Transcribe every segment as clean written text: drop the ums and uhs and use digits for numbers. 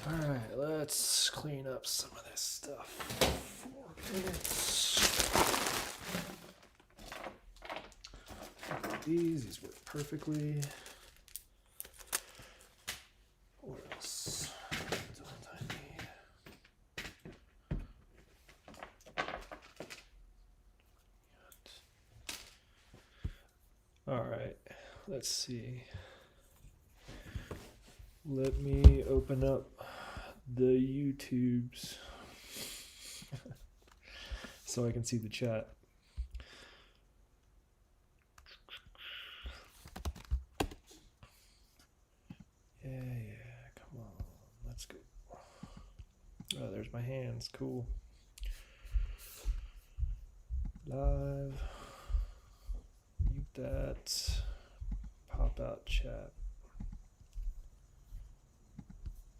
All right, let's clean up some of this stuff. 4 minutes. These work perfectly. What else? Don't I need? All right, let's see. Let me open up the YouTubes so I can see the chat. Yeah, come on, let's go. Oh, there's my hands, cool. Live, mute that, pop out chat.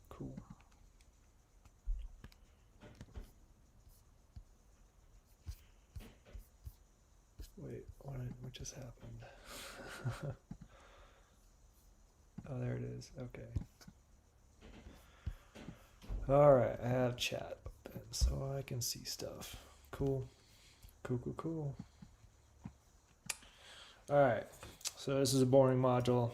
Cool. Wait, what just happened? Oh, there it is. Okay. All right, I have chat open so I can see stuff. Cool. Cool. All right, so this is a boring module.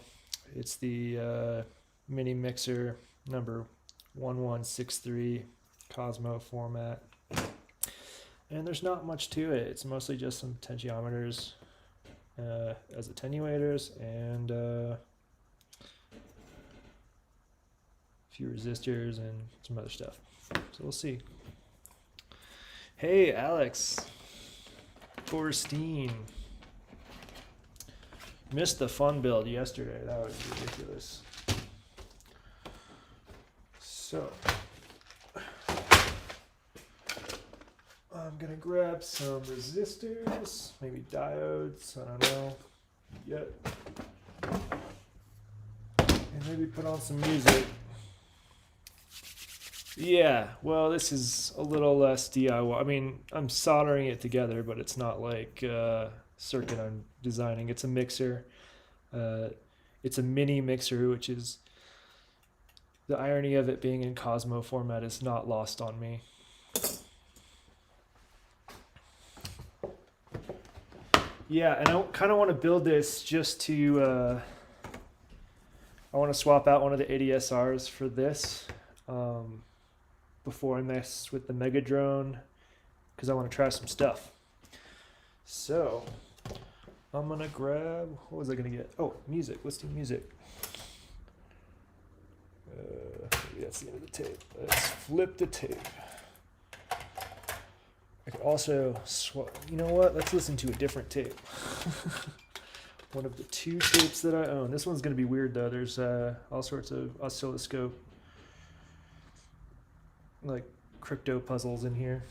It's the mini mixer number 1163 Cosmo format. And there's not much to it. It's mostly just some potentiometers as attenuators and a few resistors and some other stuff. So we'll see. Hey, Alex. Torstein. Missed the fun build yesterday. That was ridiculous. So I'm gonna grab some resistors, maybe diodes, I don't know yet. And maybe put on some music. Yeah, well, this is a little less DIY. I mean, I'm soldering it together, but it's not like circuit I'm designing. It's a mixer. It's a mini mixer, which is the irony of it being in Cosmo format is not lost on me. Yeah, and I kind of want to build this just to, I want to swap out one of the ADSRs for this before I mess with the Mega Drone, because I want to try some stuff. So I'm going to grab, what was I going to get? Oh, music. Let's do music. Maybe that's the end of the tape. Let's flip the tape. I could also swap. You know what? Let's listen to a different tape. One of the 2 tapes that I own. This one's going to be weird though. There's all sorts of oscilloscope, like crypto puzzles in here.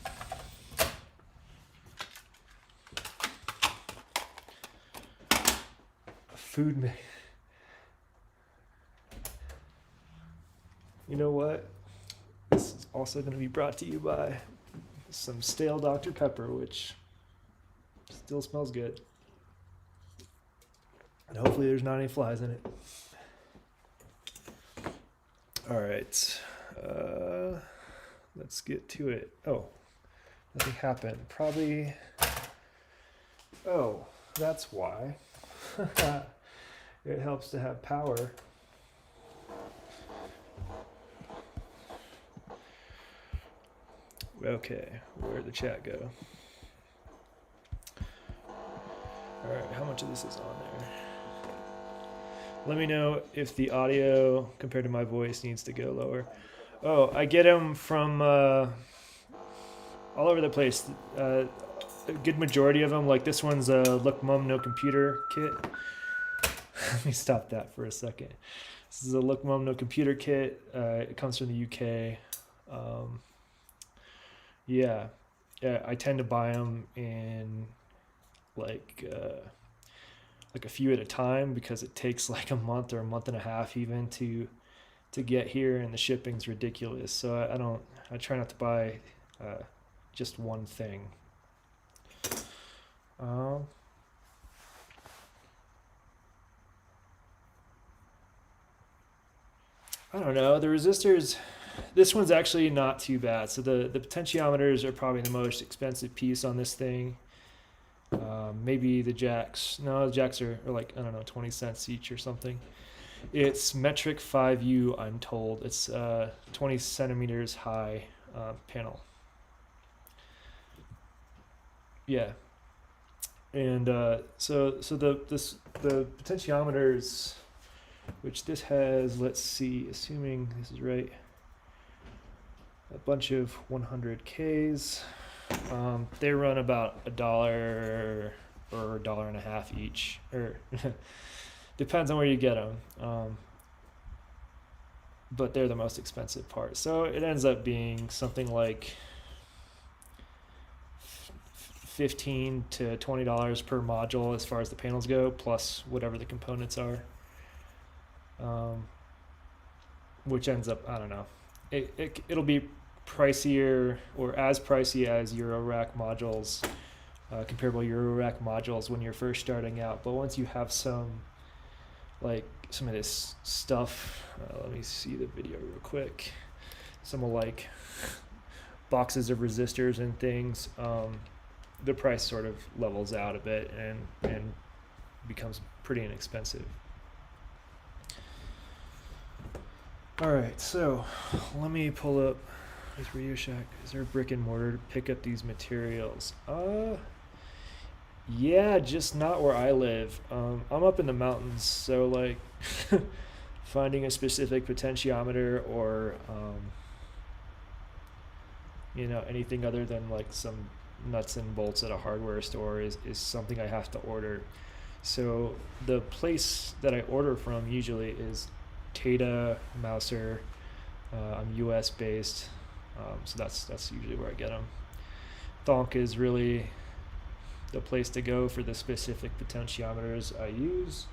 Food. You know what? This is also going to be brought to you by some stale Dr. Pepper, which still smells good. And hopefully there's not any flies in it. All right. Let's get to it. Oh, nothing happened. Probably. Oh, that's why. It helps to have power. Okay, where'd the chat go? All right, how much of this is on there? Let me know if the audio compared to my voice needs to go lower. Oh, I get them from all over the place. A good majority of them, like this one's a Look Mum No Computer kit. Let me stop that for a second. This is a Look Mum No Computer kit. It comes from the UK. Yeah, I tend to buy them in like a few at a time because it takes like a month or a month and a half even to get here, and the shipping's ridiculous. So I try not to buy just one thing. I don't know, the resistors, this one's actually not too bad. So the potentiometers are probably the most expensive piece on this thing. Maybe the jacks. No, the jacks are like, I don't know, 20 cents each or something. It's metric 5U, I'm told. It's 20 centimeters high panel. Yeah. And so the potentiometers, which this has, let's see, assuming this is right, a bunch of 100Ks. They run about $1 or $1.50 each, or depends on where you get them. But they're the most expensive part. So it ends up being something like $15 to $20 per module as far as the panels go, plus whatever the components are. Which ends up, I don't know, it'll be pricier or as pricey as Eurorack modules, comparable Eurorack modules when you're first starting out. But once you have some of this stuff, let me see the video real quick. Some of like boxes of resistors and things, the price sort of levels out a bit and becomes pretty inexpensive. All right, so let me pull up this Radio Shack. Is there a brick and mortar to pick up these materials? Yeah, just not where I live. I'm up in the mountains, so like finding a specific potentiometer or anything other than like some nuts and bolts at a hardware store is something I have to order. So the place that I order from usually is Tata, Mouser. I'm US based, so that's usually where I get them. Thonk is really the place to go for the specific potentiometers I use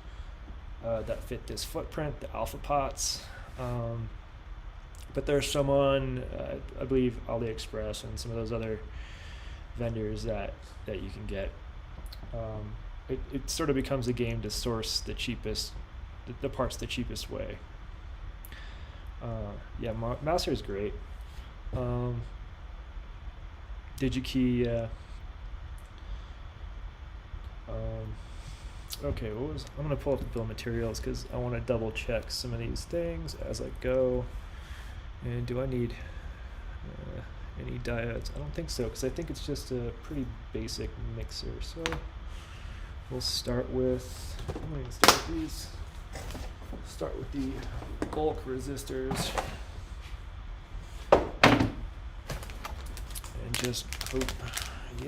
that fit this footprint, the alpha pots. But there's some on, I believe, AliExpress and some of those other vendors that you can get. It sort of becomes a game to source the cheapest, the parts the cheapest way. Yeah, Mouser is great. DigiKey. Okay, I'm gonna pull up the bill of materials because I want to double check some of these things as I go. And do I need any diodes? I don't think so, because I think it's just a pretty basic mixer. So we'll start with, I'm going to start with these. Start with the bulk resistors. And just hope,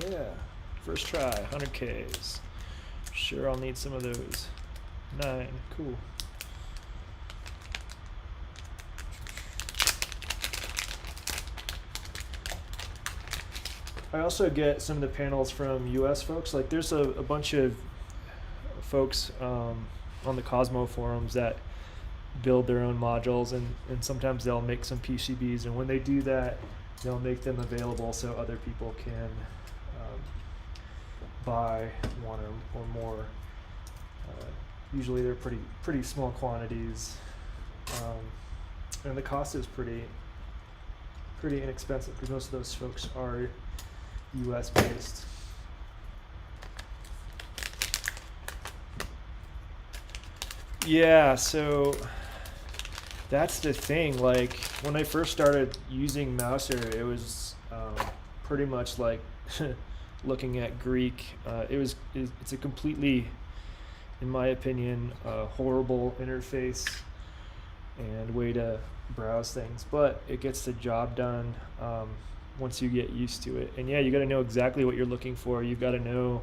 yeah, first try, 100Ks. Sure, I'll need some of those. 9, cool. I also get some of the panels from US folks. Like there's a bunch of folks on the Cosmo forums that build their own modules, and sometimes they'll make some PCBs, and when they do that, they'll make them available so other people can buy one or more. Usually they're pretty small quantities, and the cost is pretty inexpensive because most of those folks are US based. Yeah, so that's the thing. Like when I first started using Mouser, it was pretty much like looking at Greek. It's a completely, in my opinion, horrible interface and way to browse things, but it gets the job done once you get used to it. And yeah, you got to know exactly what you're looking for. You've got to know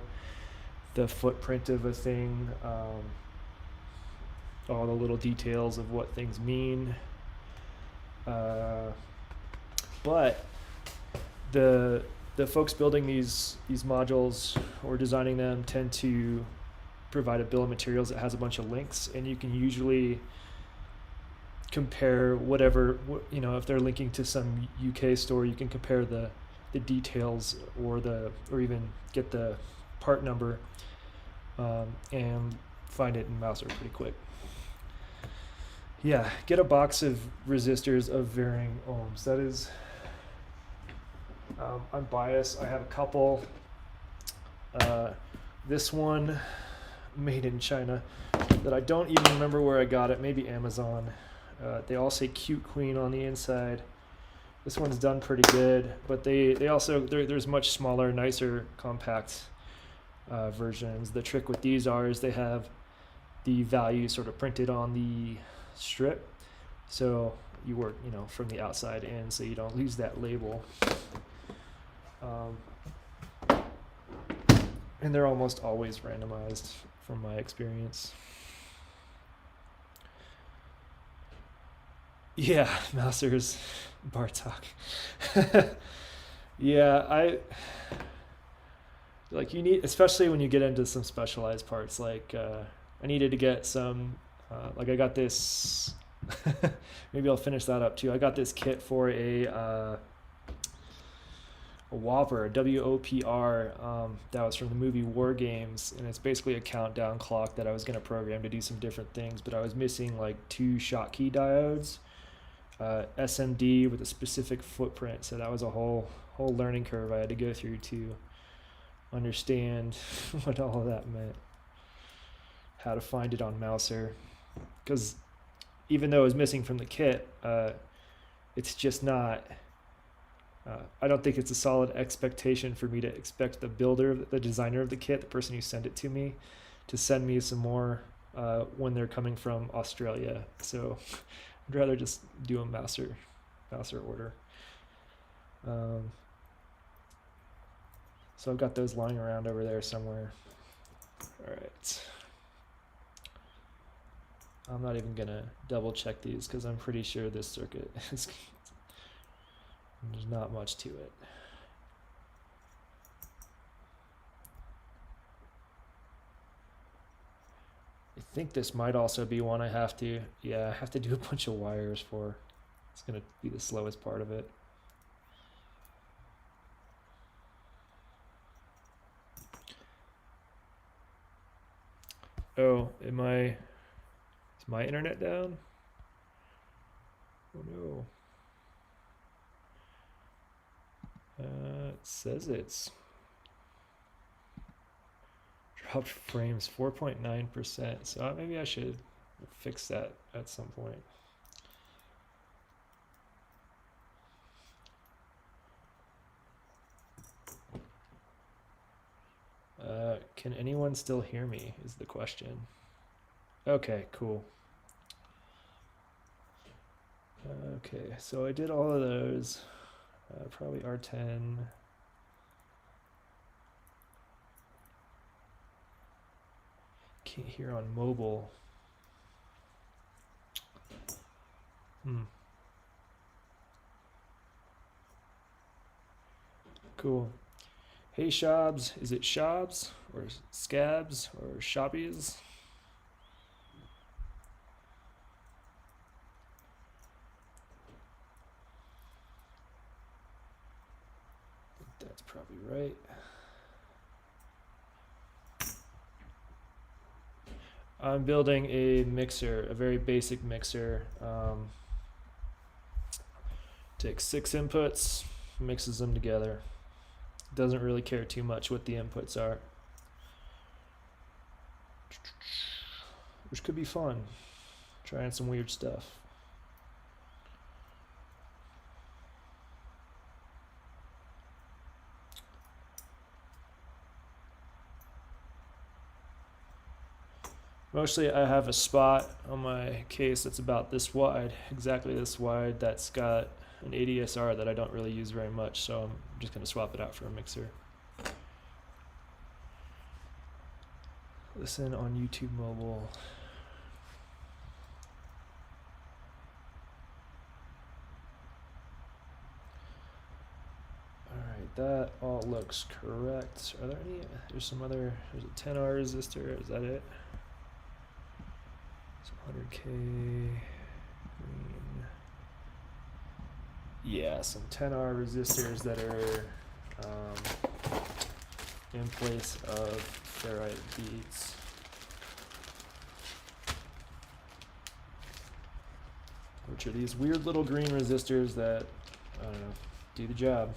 the footprint of a thing, all the little details of what things mean. But the folks building these modules or designing them tend to provide a bill of materials that has a bunch of links, and you can usually compare whatever, if they're linking to some UK store, you can compare the details or even get the part number and find it in Mouser pretty quick. Yeah, get a box of resistors of varying ohms. That is, I'm biased. I have a couple. This one, made in China, that I don't even remember where I got it. Maybe Amazon. They all say Cute Queen on the inside. This one's done pretty good, but they also there's much smaller, nicer, compact versions. The trick with these is they have the value sort of printed on the strip, so you work from the outside in, so you don't lose that label. And they're almost always randomized from my experience. Yeah, Mauser's Bartok. Yeah, you need, especially when you get into some specialized parts, like I needed to get some, I got this, maybe I'll finish that up too. I got this kit for a Whopper, a WOPR, that was from the movie War Games, and it's basically a countdown clock that I was going to program to do some different things, but I was missing like 2 Schottky diodes, SMD with a specific footprint, so that was a whole learning curve I had to go through to understand what all of that meant, how to find it on Mouser, because even though it was missing from the kit, it's just not, I don't think it's a solid expectation for me to expect the builder, the designer of the kit, the person who sent it to me, to send me some more when they're coming from Australia. So I'd rather just do a Mouser order. So I've got those lying around over there somewhere. All right. I'm not even gonna double check these because I'm pretty sure this circuit is, there's not much to it. I think this might also be one I have to do a bunch of wires for. It's gonna be the slowest part of it. Oh, is my internet down? Oh no. It says it's dropped frames 4.9%, so maybe I should fix that at some point. Can anyone still hear me is the question. Okay, cool. Okay, so I did all of those. Probably R10. Can't hear on mobile. Cool. Hey Shabs, is it Shabs or Scabs or Shoppies? That's probably right. I'm building a mixer, a very basic mixer. Takes 6 inputs, mixes them together. Doesn't really care too much what the inputs are, which could be fun. Trying some weird stuff. Mostly I have a spot on my case that's about this wide, exactly this wide, that's got an ADSR that I don't really use very much, so I'm just going to swap it out for a mixer. Listen on YouTube mobile. Alright, that all looks correct. Are there any, there's a 10R resistor, is that it? 100K green. Yeah, some 10R resistors that are in place of ferrite beads. which are these weird little green resistors that, I don't know, do the job.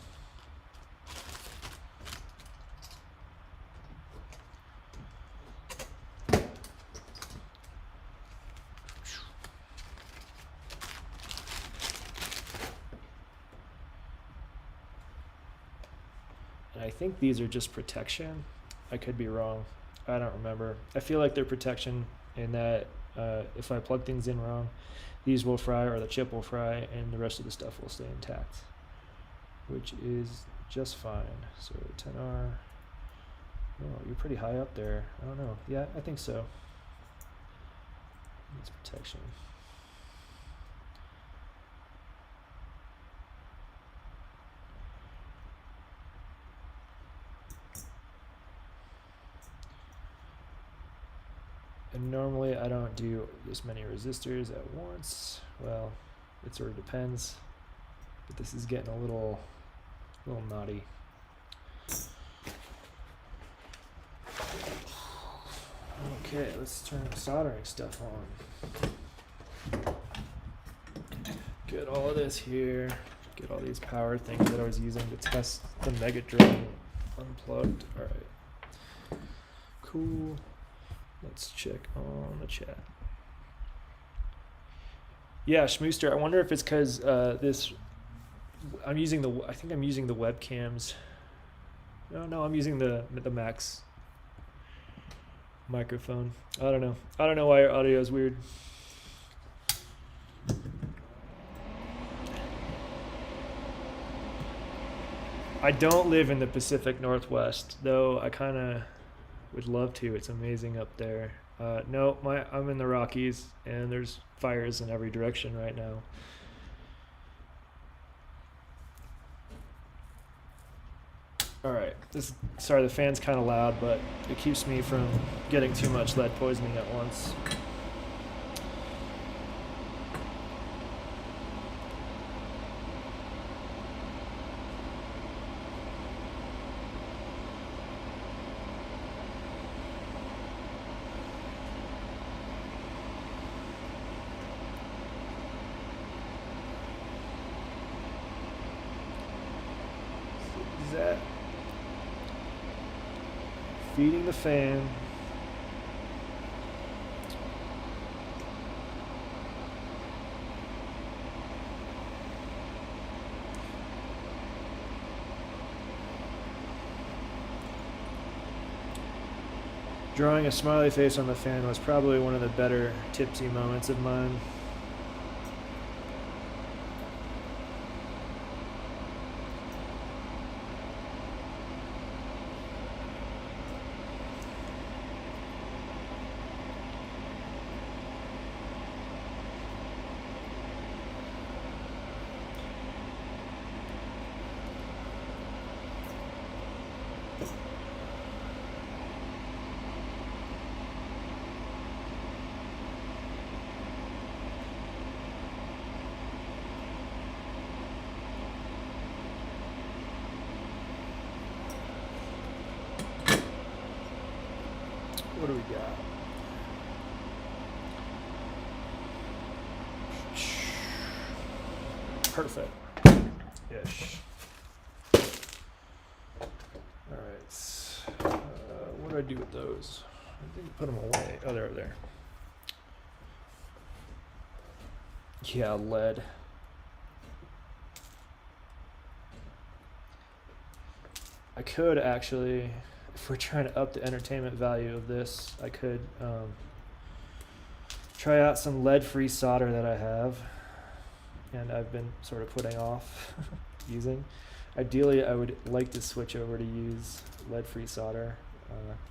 And I think these are just protection. I could be wrong. I don't remember. I feel like they're protection in that if I plug things in wrong, these will fry or the chip will fry and the rest of the stuff will stay intact, which is just fine. So 10R. Oh, you're pretty high up there. I don't know. Yeah, I think so. It's protection. And normally I don't do this many resistors at once. Well, it sort of depends. But this is getting a little naughty. Okay, let's turn soldering stuff on. Get all of this here. Get all these power things that I was using to test the Megadrum unplugged. All right. Cool. Let's check on the chat. Yeah, Schmooster, I wonder if it's because this. I think I'm using the webcams. No, I'm using the Max microphone. I don't know why your audio is weird. I don't live in the Pacific Northwest, though I kind of would love to. It's amazing up there. No, I'm in the Rockies, and there's fires in every direction right now. All right. Sorry, the fan's kind of loud, but it keeps me from getting too much lead poisoning at once. Feeding the fan. Drawing a smiley face on the fan was probably one of the better tipsy moments of mine. What do we got? Perfect. Ish. All right. What do I do with those? I didn't put them away. Oh, they're over there. Yeah, lead. I could actually, if we're trying to up the entertainment value of this, I could try out some lead-free solder that I have and I've been sort of putting off using. Ideally, I would like to switch over to use lead-free solder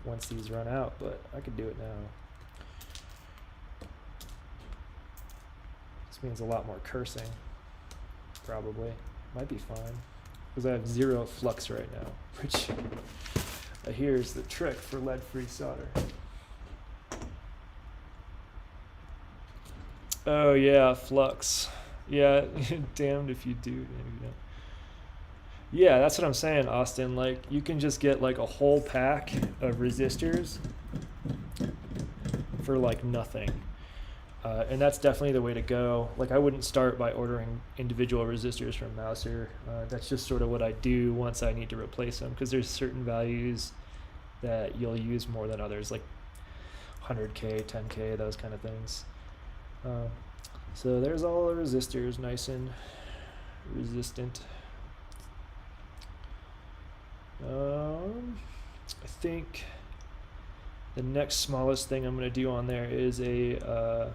once these run out, but I could do it now. This means a lot more cursing, probably. Might be fine, because I have 0 flux right now, which I hear is the trick for lead-free solder. Oh yeah, flux. Yeah, damned if you do, damned if you don't. Yeah, that's what I'm saying, Austin. Like, you can just get like a whole pack of resistors for like nothing. And that's definitely the way to go. Like, I wouldn't start by ordering individual resistors from Mouser. That's just sort of what I do once I need to replace them, because there's certain values that you'll use more than others, like 100K, 10K, those kind of things. So there's all the resistors, nice and resistant. I think the next smallest thing I'm going to do on there is a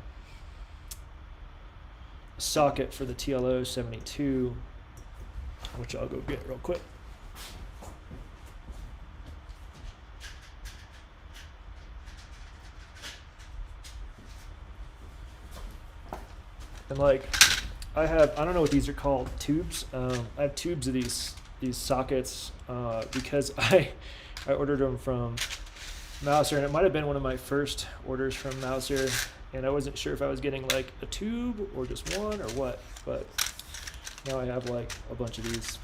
socket for the TLO 72, which I'll go get real quick. And like, I don't know what these are called, tubes. I have tubes of these sockets because I ordered them from Mouser, and it might have been one of my first orders from Mouser, and I wasn't sure if I was getting like a tube or just one or what, but now I have like a bunch of these.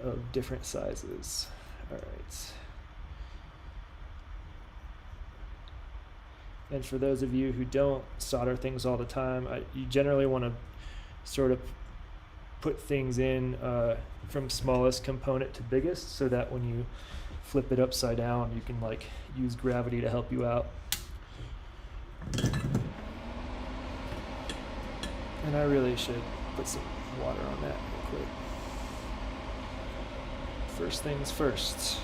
Of different sizes. All right. And for those of you who don't solder things all the time, you generally want to sort of put things in from smallest component to biggest, so that when you flip it upside down, you can like use gravity to help you out. And I really should put some water on that real quick. First things first.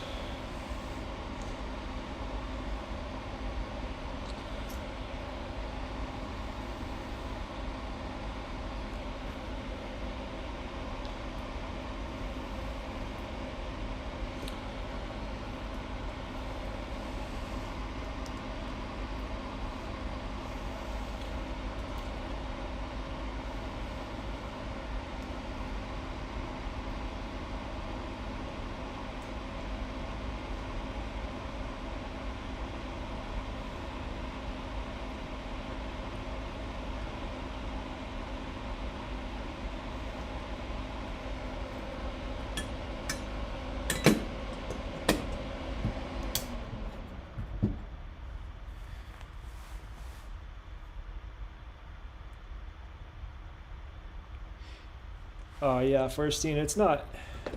Yeah, firsting, it's not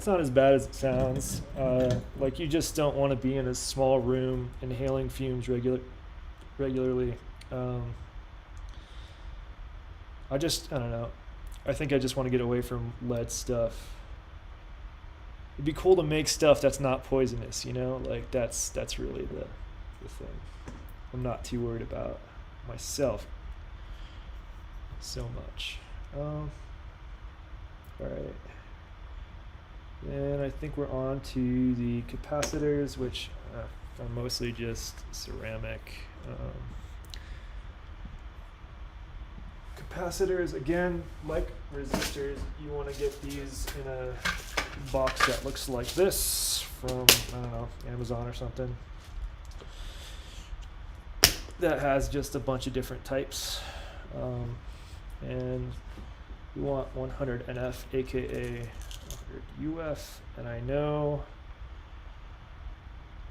as bad as it sounds. Like, you just don't want to be in a small room inhaling fumes regularly. I don't know. I think I just want to get away from lead stuff. It'd be cool to make stuff that's not poisonous, you know? Like, that's really the thing. I'm not too worried about myself so much. All right, and I think we're on to the capacitors, which are mostly just ceramic. Capacitors, again, like resistors, you want to get these in a box that looks like this from, I don't know, Amazon or something, that has just a bunch of different types. And we want 100 NF, aka 100 UF, and I know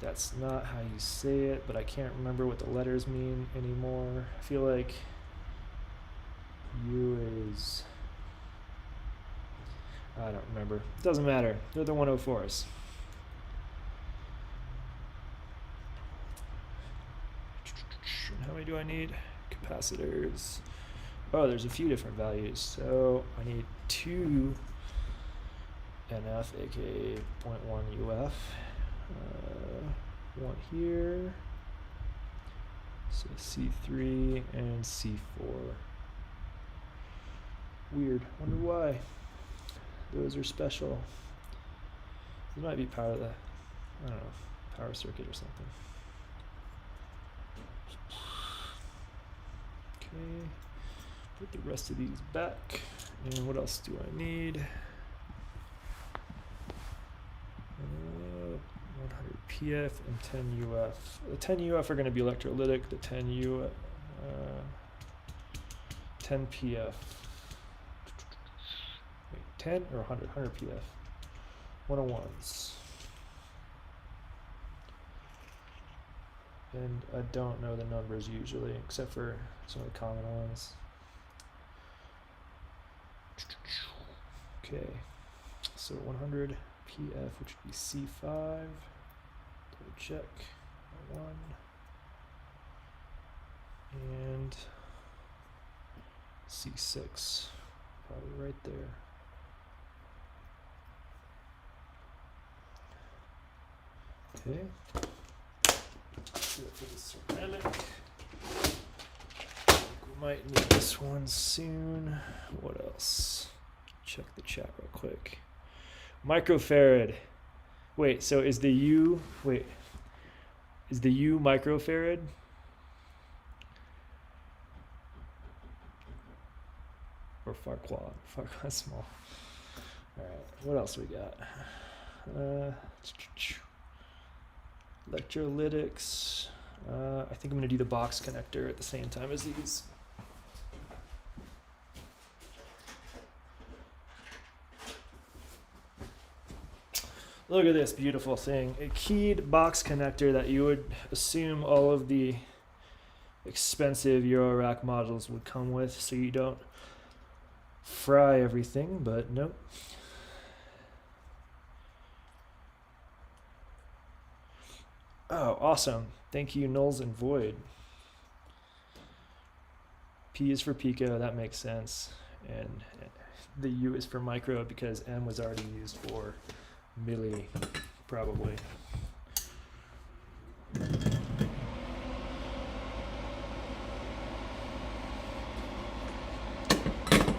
that's not how you say it, but I can't remember what the letters mean anymore. I feel like U is, I don't remember. It doesn't matter. They're the 104s. How many do I need? Capacitors. Oh, there's a few different values. So I need 2 NF, aka 0.1 UF. One here. So C3 and C4. Weird. Wonder why. Those are special. This might be part of the, I don't know, power circuit or something. Okay. Put the rest of these back. And what else do I need? 100 PF and 10 UF. The 10 UF are going to be electrolytic. The 10 PF. Wait, 10 or 100? 100 PF. 101s. And I don't know the numbers usually, except for some of the common ones. Okay, so 100 PF, which would be C5. Double check. 1. And C6, probably right there. Okay. Let's do it for the ceramic. We might need this one soon. What else? Check the chat real quick. Microfarad. Wait, so is the U microfarad? Or Farquad? Farquad's small. All right, what else we got? Electrolytics. I think I'm gonna do the box connector at the same time as these. Look at this beautiful thing. A keyed box connector that you would assume all of the expensive Eurorack modules would come with, so you don't fry everything, but nope. Oh, awesome. Thank you, Nulls and Void. P is for pico, that makes sense. And the U is for micro because M was already used for milli, probably.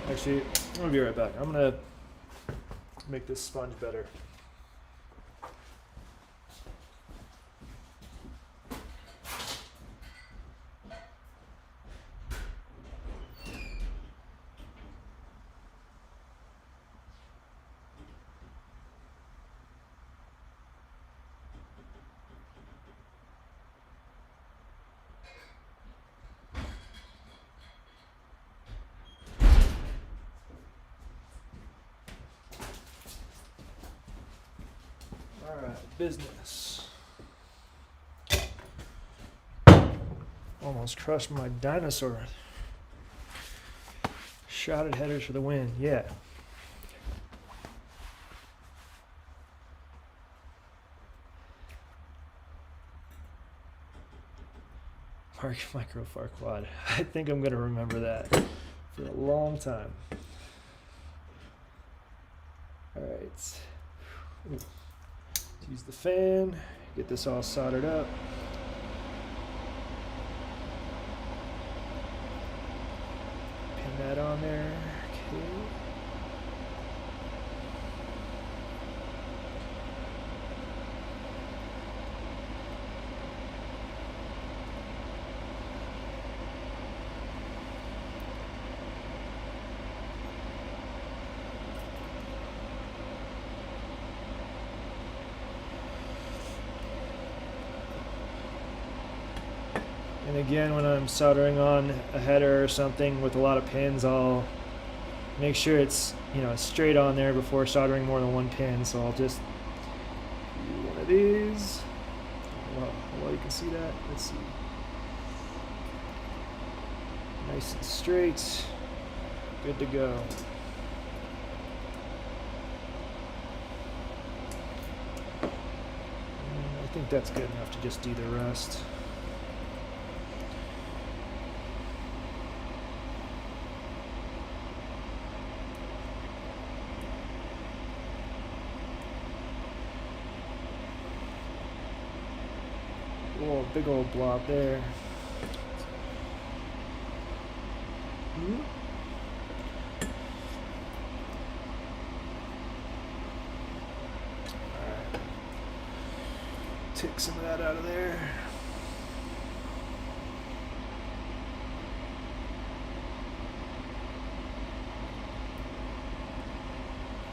Actually, I'm gonna be right back. I'm gonna make this sponge better. Alright, business. Almost crushed my dinosaur. Shotted headers for the win, yeah. Micro Farquad. I think I'm gonna remember that for a long time. Alright. Use the fan, get this all soldered up. Pin that on there. Okay. And again, when I'm soldering on a header or something with a lot of pins, I'll make sure it's, straight on there before soldering more than one pin. So I'll just do one of these. Well, you can see that. Let's see. Nice and straight. Good to go. And I think that's good enough to just do the rest. Oh, big old blob there. Alright. Take some of that out of there.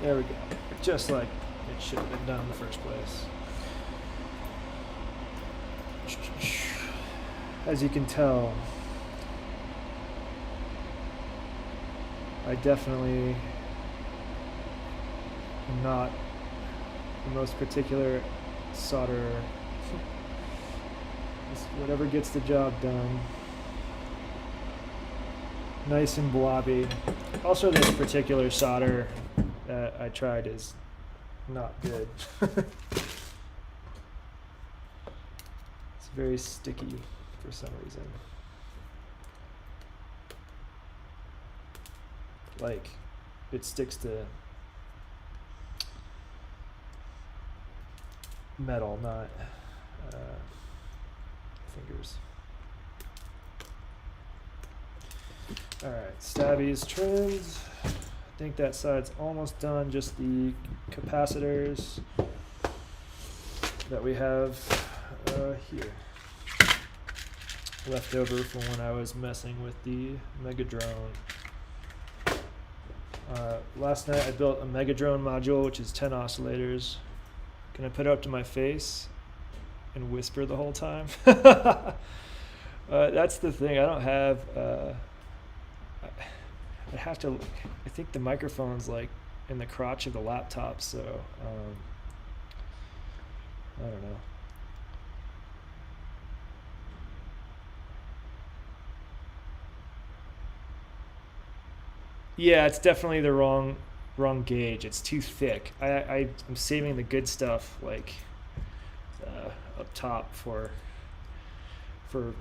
There we go. Just like it should have been done in the first place. As you can tell, I definitely am not the most particular solderer. This Whatever gets the job done. Nice and blobby. Also, this particular solder that I tried is not good. It's very sticky for some reason. Like, it sticks to metal, not fingers. Alright, stabbies trimmed. I think that side's almost done. Just the capacitors that we have here. Left over from when I was messing with the Megadrone. Last night I built a Megadrone module, which is 10 oscillators. Can I put it up to my face and whisper the whole time? That's the thing. I don't have... I have to... I think the microphone's like in the crotch of the laptop, so... I don't know. Yeah, it's definitely the wrong gauge. It's too thick. I'm saving the good stuff like up top for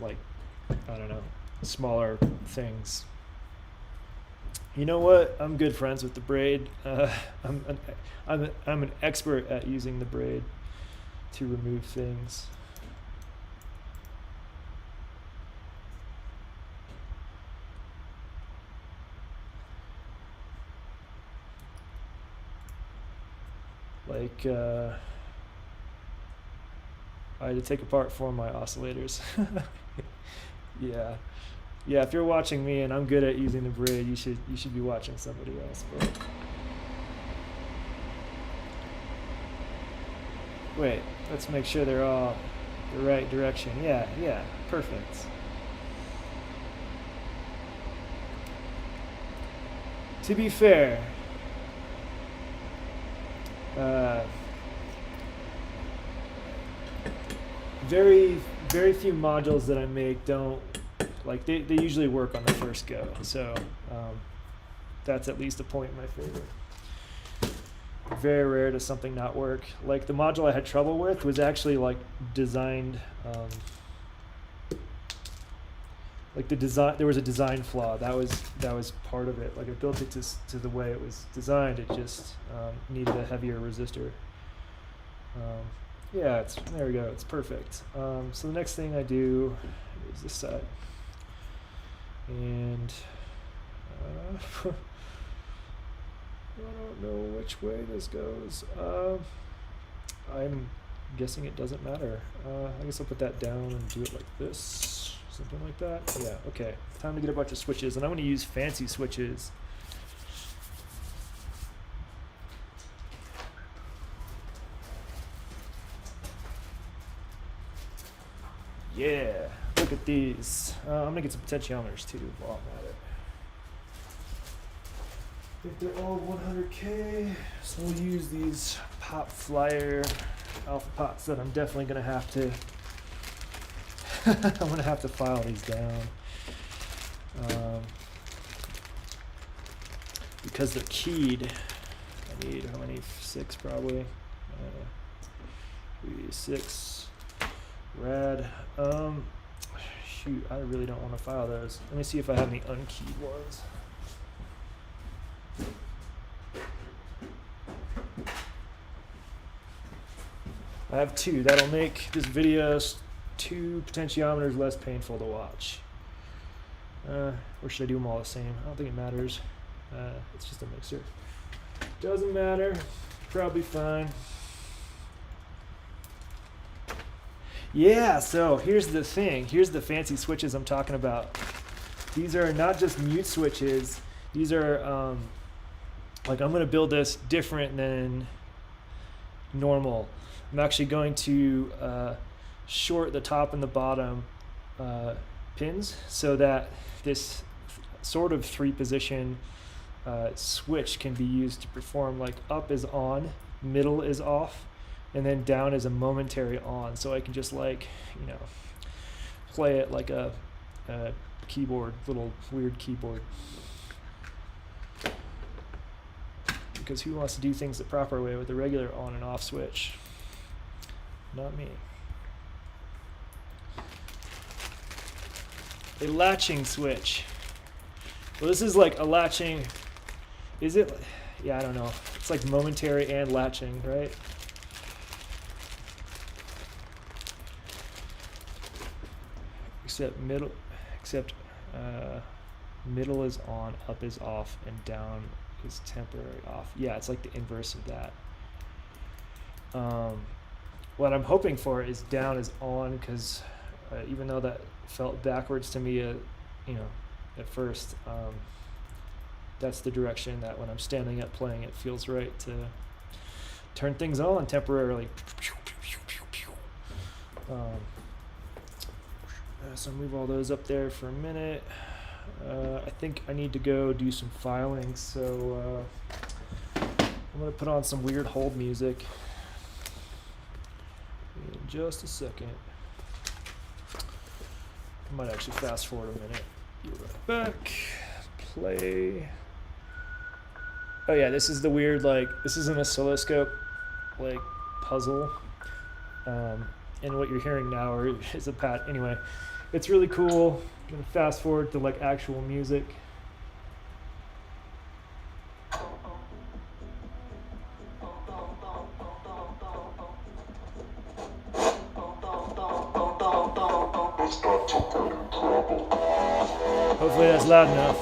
like, I don't know, smaller things. You know what? I'm good friends with the braid. I'm an expert at using the braid to remove things. Like, I had to take apart 4 of my oscillators. Yeah. Yeah, if you're watching me and I'm good at using the braid, you should be watching somebody else. But wait, let's make sure they're all the right direction. Yeah, perfect. To be fair, very few modules that I make don't, like, they usually work on the first go, so that's at least a point in my favor. Very rare does something not work. Like, the module I had trouble with was actually like designed, like the design, there was a design flaw. That was part of it. Like, I built it to the way it was designed. It just needed a heavier resistor. Yeah, there we go. It's perfect. So the next thing I do is this side, and I don't know which way this goes. I'm guessing it doesn't matter. I guess I'll put that down and do it like this. Something like that. Yeah, okay. Time to get a bunch of switches, and I'm going to use fancy switches. Yeah, look at these. I'm going to get some potentiometers too while I'm at it. I think they're all 100K, so we'll use these Pop Flyer alpha pots that I'm definitely going to have to I'm going to have to file these down because they're keyed. I need, how many? 6 probably. 6. Rad. Shoot, I really don't want to file those. Let me see if I have any unkeyed ones. I have 2. That'll make this video 2 potentiometers less painful to watch. Or should I do them all the same? I don't think it matters. It's just a mixer. Doesn't matter. Probably fine. Yeah, so here's the thing. Here's the fancy switches I'm talking about. These are not just mute switches. These are, like, I'm going to build this different than normal. I'm actually going to short the top and the bottom pins so that this sort of 3-position switch can be used to perform, like, up is on, middle is off, and then down is a momentary on. So I can just, like, you know, play it like a keyboard, little weird keyboard. Because who wants to do things the proper way with a regular on and off switch? Not me. A latching switch. Well, this is like a latching. Is it? Yeah, I don't know. It's like momentary and latching, right? Except middle is on, up is off, and down is temporary off. Yeah, it's like the inverse of that. What I'm hoping for is down is on, because even though that felt backwards to me, at first, that's the direction that when I'm standing up playing, it feels right to turn things on temporarily. So move all those up there for a minute. I think I need to go do some filing, so I'm going to put on some weird hold music in just a second. I might actually fast forward a minute. Be right back. Play. Oh yeah, this is the weird, this is an oscilloscope, puzzle. And what you're hearing now is a pat. Anyway, it's really cool. I'm gonna fast forward to actual music. Hopefully that's loud enough.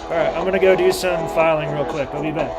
Alright, I'm gonna go do some filing real quick. I'll be back.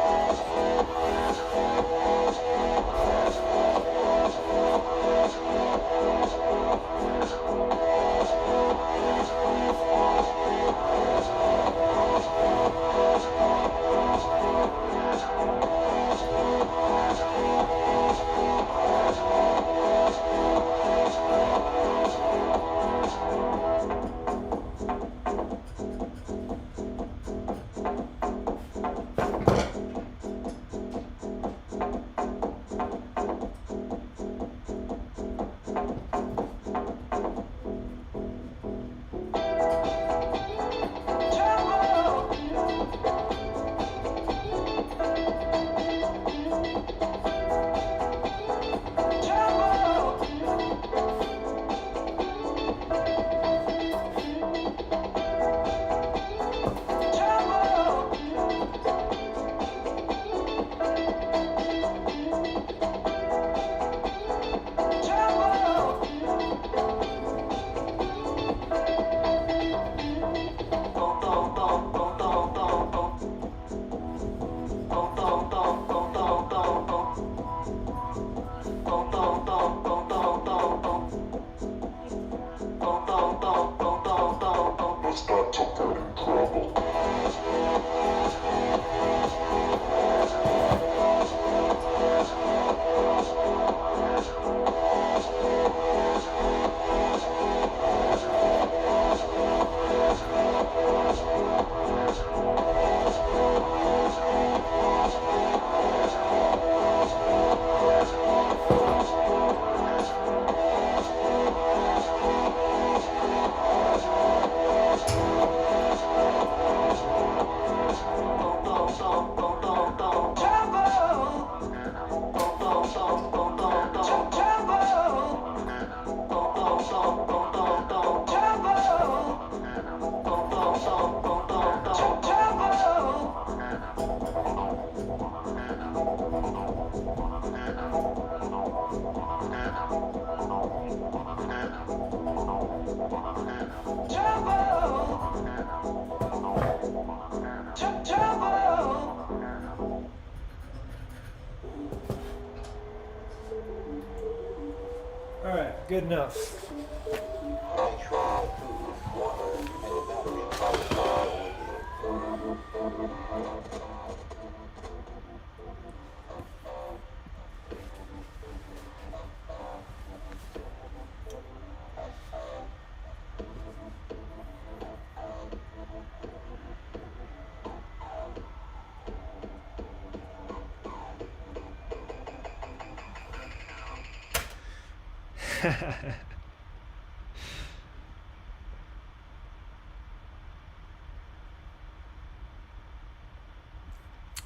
Alright, good enough.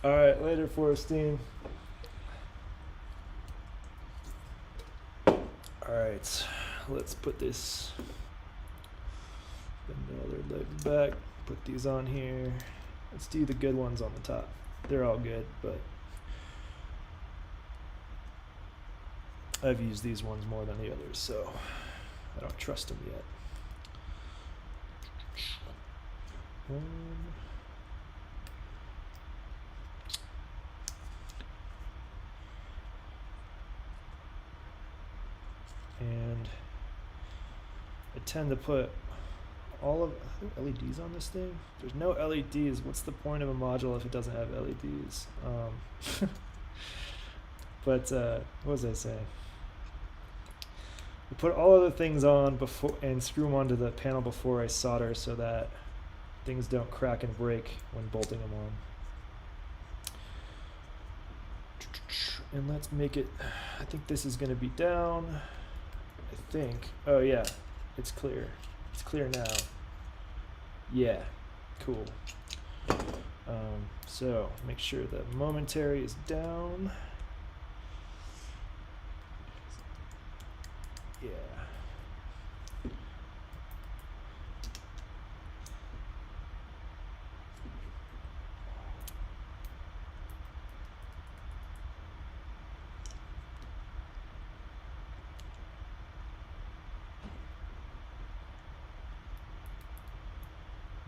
All right, later, Forrestine. All right, let's put this another leg back. Put these on here. Let's do the good ones on the top. They're all good, but I've used these ones more than the others, so I don't trust them yet. And I tend to put all of LEDs on this thing. There's no LEDs. What's the point of a module if it doesn't have LEDs? But what was I saying? I put all of the things on before and screw them onto the panel before I solder so that things don't crack and break when bolting them on. And let's make it, I think this is going to be down. I think. Oh yeah, it's clear. It's clear now. Yeah, cool. So make sure the momentary is down. Yeah.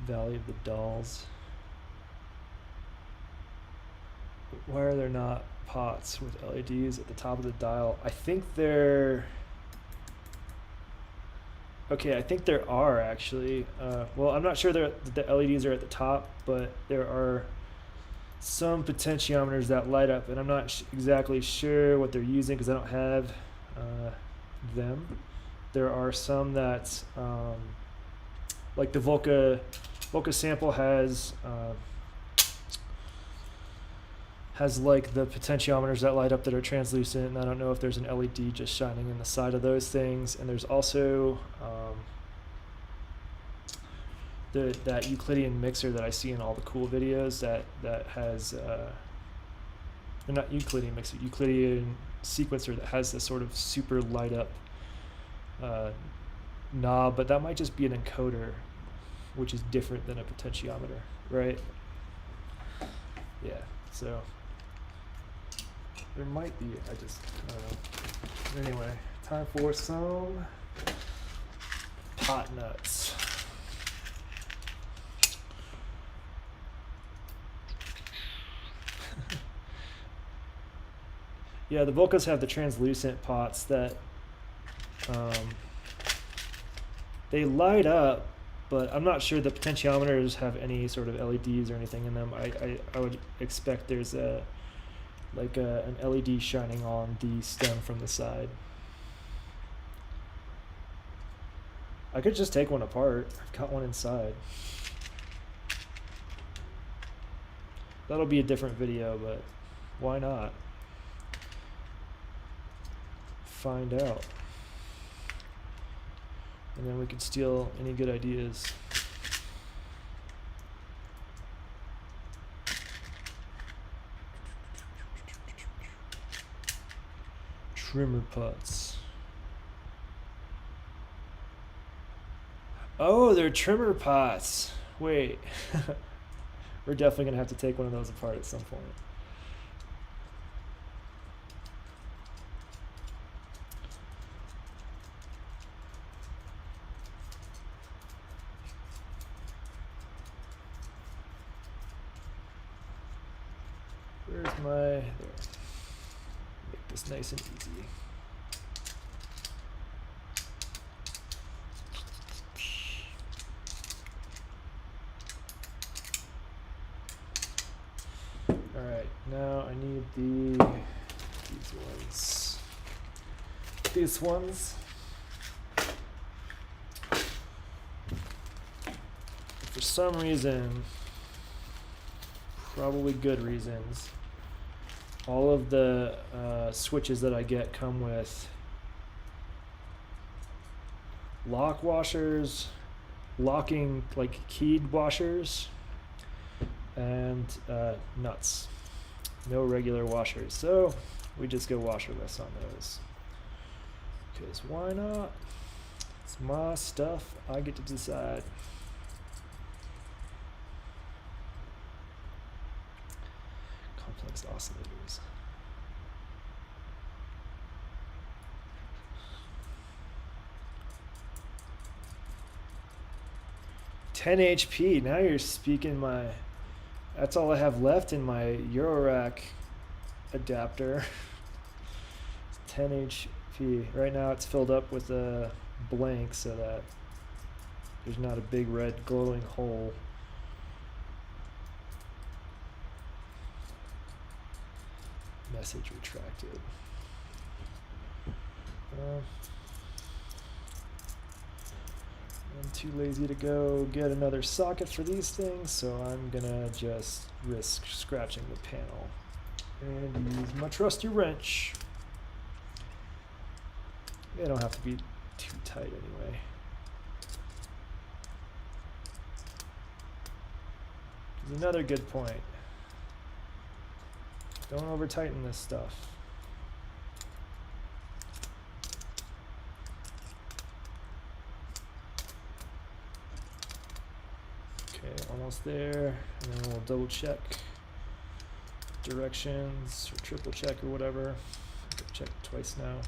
Valley of the Dolls. Why are there not pots with LEDs at the top of the dial? I think they're... Okay, I think there are actually. Well, I'm not sure the LEDs are at the top, but there are some potentiometers that light up, and I'm not exactly sure what they're using because I don't have them. There are some that, like the Volca sample has like the potentiometers that light up that are translucent, and I don't know if there's an LED just shining in the side of those things. And there's also that Euclidean mixer that I see in all the cool videos that has not Euclidean mixer, Euclidean sequencer that has this sort of super light up knob, but that might just be an encoder, which is different than a potentiometer, right? Yeah, so there might be, I don't know. Anyway, time for some pot nuts. Yeah, the Volcas have the translucent pots that they light up, but I'm not sure the potentiometers have any sort of LEDs or anything in them. I would expect there's an LED shining on the stem from the side. I could just take one apart. I've got one inside. That'll be a different video, but why not? Find out. And then we could steal any good ideas. Trimmer pots. Oh, they're trimmer pots. Wait. We're definitely gonna have to take one of those apart at some point. Where's my, there. Make this nice and easy. Alright, now I need these ones. These ones. For some reason, probably good reasons, all of the switches that I get come with lock washers, locking like keyed washers, and nuts. No regular washers, so we just go washerless on those. Because why not? It's my stuff. I get to decide. Complex oscillators. $10 HP. Now you're speaking my. That's all I have left in my Eurorack adapter. 10 HP. Right now it's filled up with a blank so that there's not a big red glowing hole. Message retracted. I'm too lazy to go get another socket for these things, so I'm gonna just risk scratching the panel and use my trusty wrench. They don't have to be too tight anyway. There's another good point. Don't over tighten this stuff. Okay, almost there. And then we'll double check directions or triple check or whatever. I've checked twice now.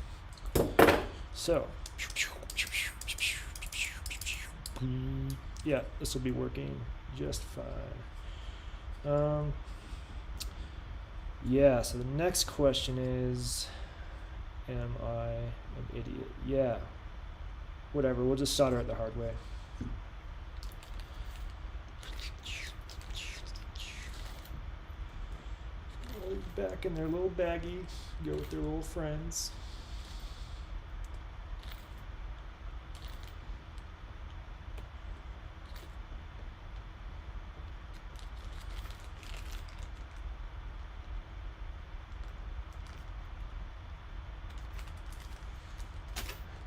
So, yeah, this will be working just fine. Yeah, so the next question is, am I an idiot? Yeah, whatever, we'll just solder it the hard way. Back in their little baggie, go with their little friends.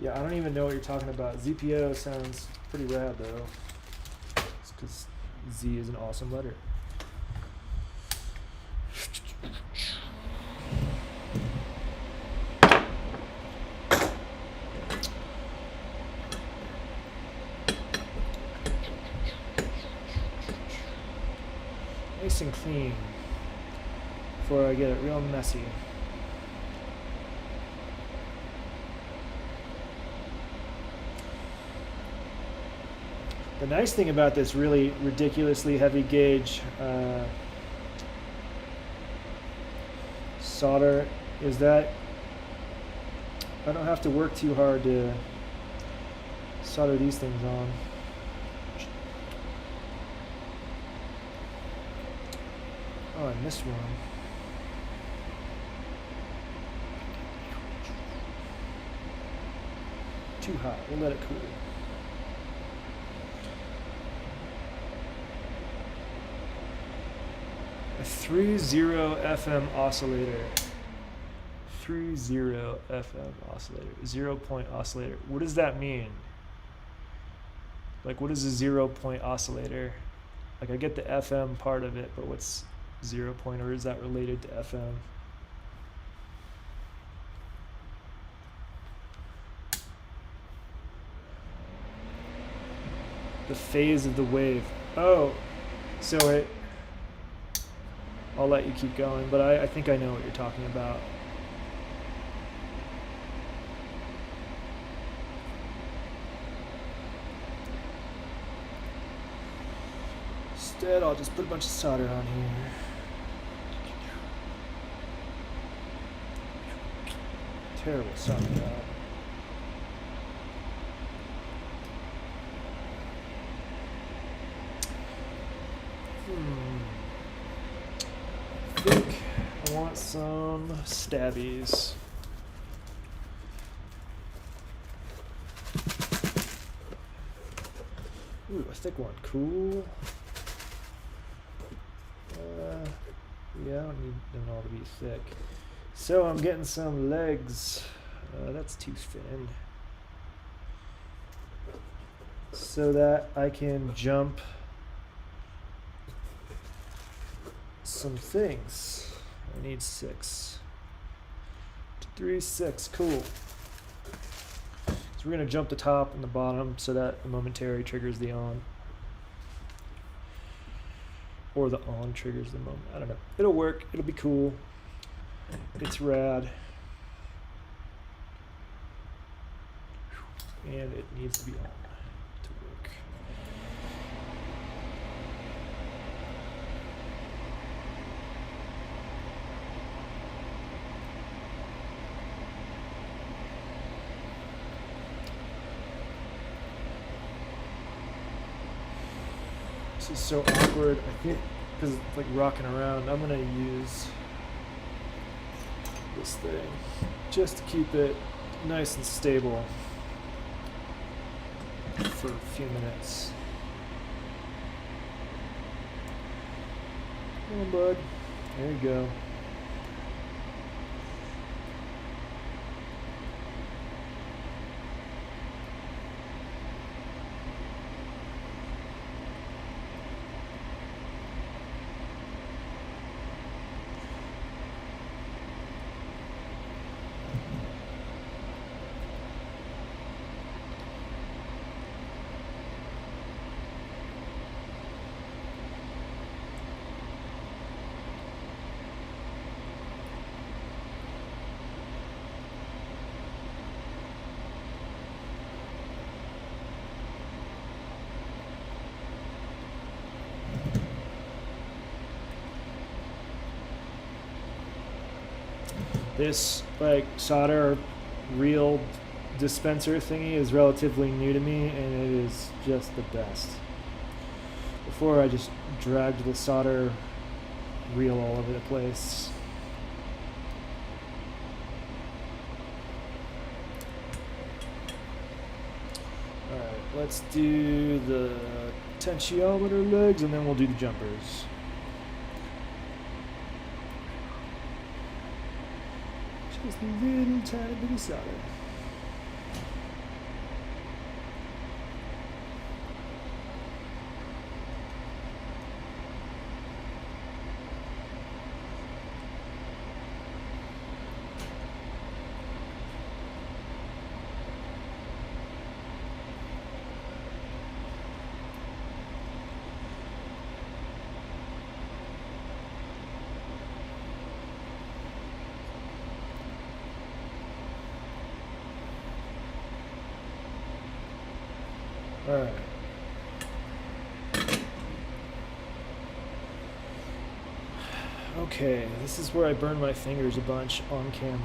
Yeah, I don't even know what you're talking about. ZPO sounds pretty rad though. It's because Z is an awesome letter. Nice and clean before I get it real messy. The nice thing about this really ridiculously heavy gauge solder is that I don't have to work too hard to solder these things on. Oh, I missed one. Too hot. We'll let it cool. A 3-0 FM oscillator. 3-0 FM oscillator. 0-point oscillator. What does that mean? Like, what is a 0-point oscillator? Like, I get the FM part of it, but what's 0-point, or is that related to FM? The phase of the wave. Oh, so I'll let you keep going, but I think I know what you're talking about. Instead, I'll just put a bunch of solder on here. Terrible solder job. I think I want some stabbies. Ooh, a thick one. Cool. Yeah, I don't need them all to be thick. So I'm getting some legs. That's too thin. so that I can jump some things. I need 6. 3, 6, cool. So we're gonna jump the top and the bottom so that the momentary triggers the on. Or the on triggers the moment. I don't know. It'll work. It'll be cool. It's rad. And it needs to be on to work. This is so awkward. I think because it's like rocking around, I'm gonna use this thing just to keep it nice and stable for a few minutes. Come on, bud. There you go. This like solder reel dispenser thingy is relatively new to me, and it is just the best. Before I just dragged the solder reel all over the place. Alright, let's do the potentiometer legs and then we'll do the jumpers. Just a little tiny bit of solder. All right. Okay, this is where I burned my fingers a bunch on camera.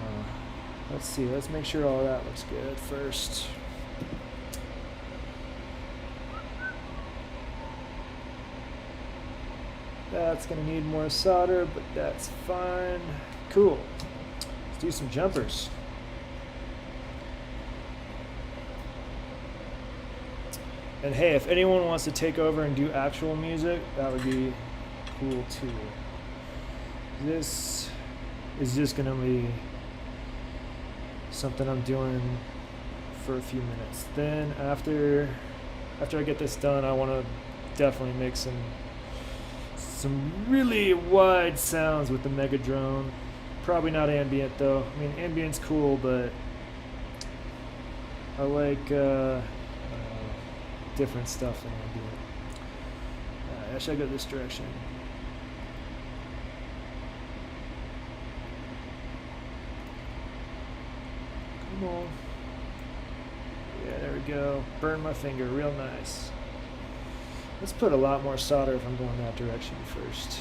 Let's see, let's make sure all that looks good first. That's gonna need more solder, but that's fine. Cool. Let's do some jumpers. And hey, if anyone wants to take over and do actual music, that would be cool too. This is just gonna be something I'm doing for a few minutes. Then after I get this done, I want to definitely make some really wide sounds with the Mega Drone. Probably not ambient though. I mean, ambient's cool, but I like different stuff than ambient. I should go this direction. Come on. Yeah, there we go. Burn my finger real nice. Let's put a lot more solder if I'm going that direction first.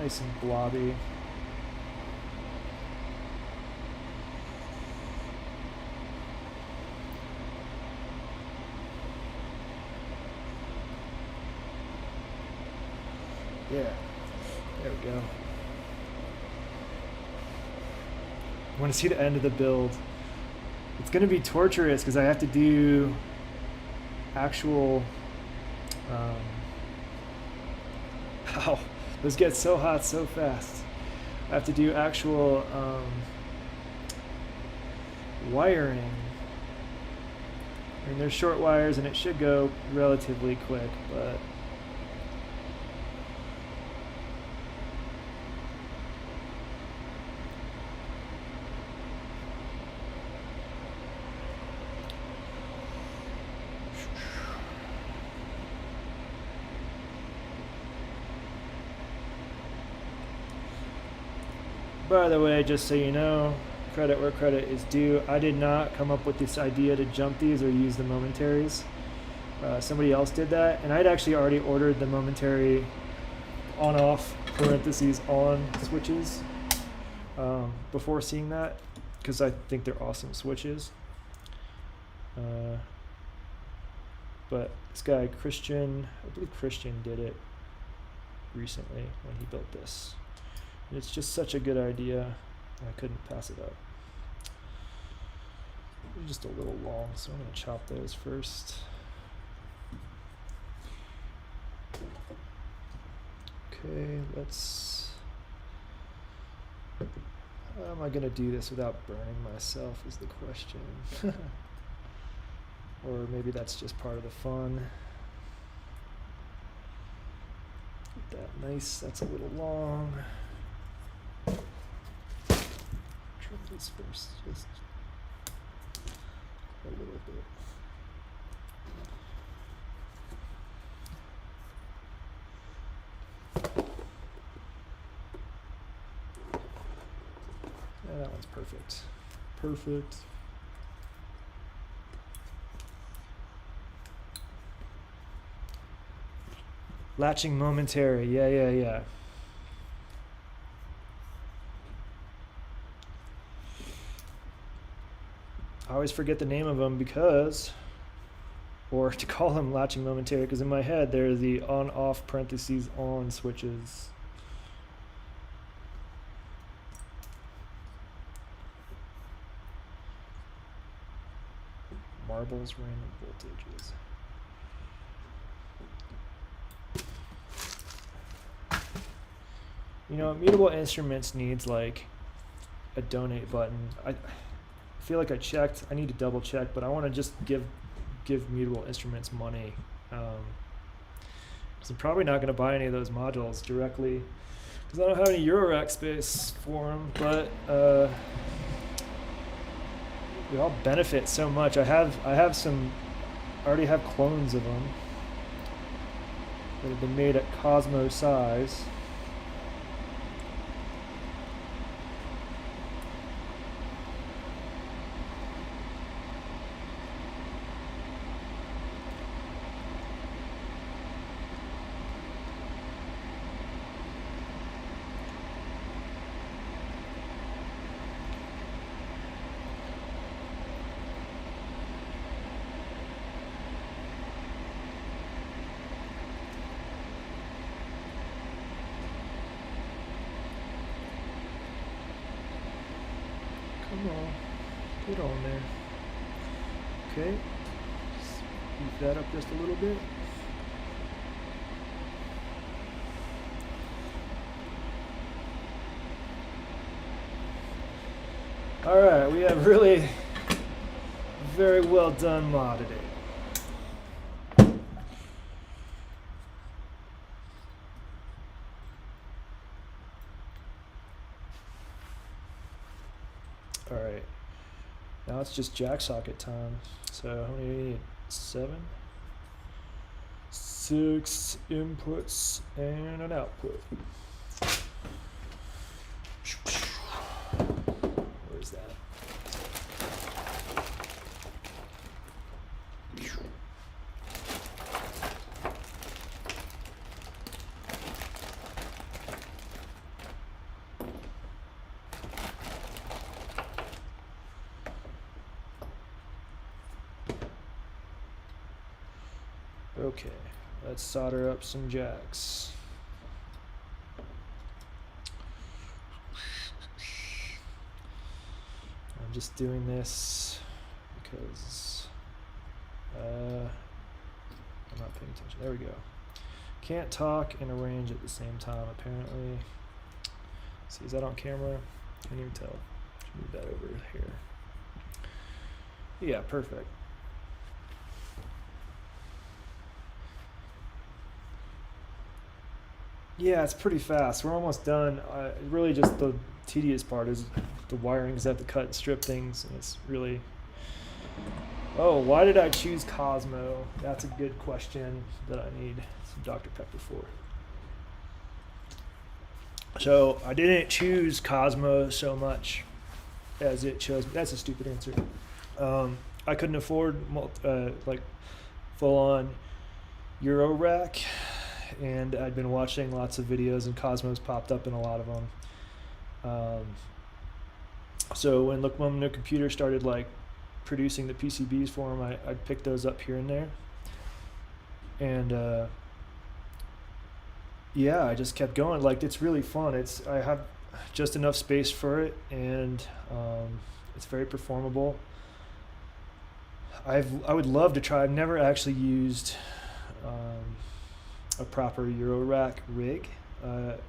Nice and blobby. Yeah, there we go. I want to see the end of the build. It's going to be torturous because I have to do actual... Ow, those get so hot so fast. I have to do actual Wiring. I mean, there's short wires and it should go relatively quick, but by the way, just so you know, credit where credit is due, I did not come up with this idea to jump these or use the momentaries. Somebody else did that, and I'd actually already ordered the momentary on-off parentheses on switches before seeing that, because I think they're awesome switches. But this guy Christian, I believe Christian did it recently when he built this. And it's just such a good idea. I couldn't pass it up. They're just a little long, so I'm going to chop those first. Okay, let's... How am I going to do this without burning myself is the question. Or maybe that's just part of the fun. Get that nice, that's a little long. Trim this first, just a little bit. Yeah, that one's perfect. Perfect. Latching momentary, yeah. I always forget the name of them because, or to call them latching momentary, because in my head they're the on-off parentheses on switches. Marbles, random voltages. You know, Mutable Instruments needs like a donate button. I feel like I checked. I need to double check, but I want to just give Mutable Instruments money. So I'm probably not going to buy any of those modules directly because I don't have any Eurorack space for them. But we all benefit so much. I already have clones of them that have been made at Cosmo size. Come on, get on there. Okay, beef that up just a little bit. All right, we have really very well done modded it. Alright, now it's just jack socket time. So how many do we need? 7? 6 inputs and an output. Where's that? Okay, let's solder up some jacks. I'm just doing this because I'm not paying attention. There we go. Can't talk and arrange at the same time, apparently. See, is that on camera? Can't even tell. Should move that over here. Yeah, perfect. Yeah, it's pretty fast. We're almost done. Really, just the tedious part is the wiring, because I have to cut and strip things, and it's really. Oh, why did I choose Cosmo? That's a good question that I need some Dr. Pepper for. So I didn't choose Cosmo so much as it chose. That's a stupid answer. I couldn't afford like full-on Euro rack, and I'd been watching lots of videos, and Cosmos popped up in a lot of them. So when No Computer started like producing the PCBs for them, I'd pick those up here and there, and yeah, I just kept going. Like, it's really fun. I have just enough space for it, and it's very performable. I would love to try. I've never actually used a proper Euro rack rig.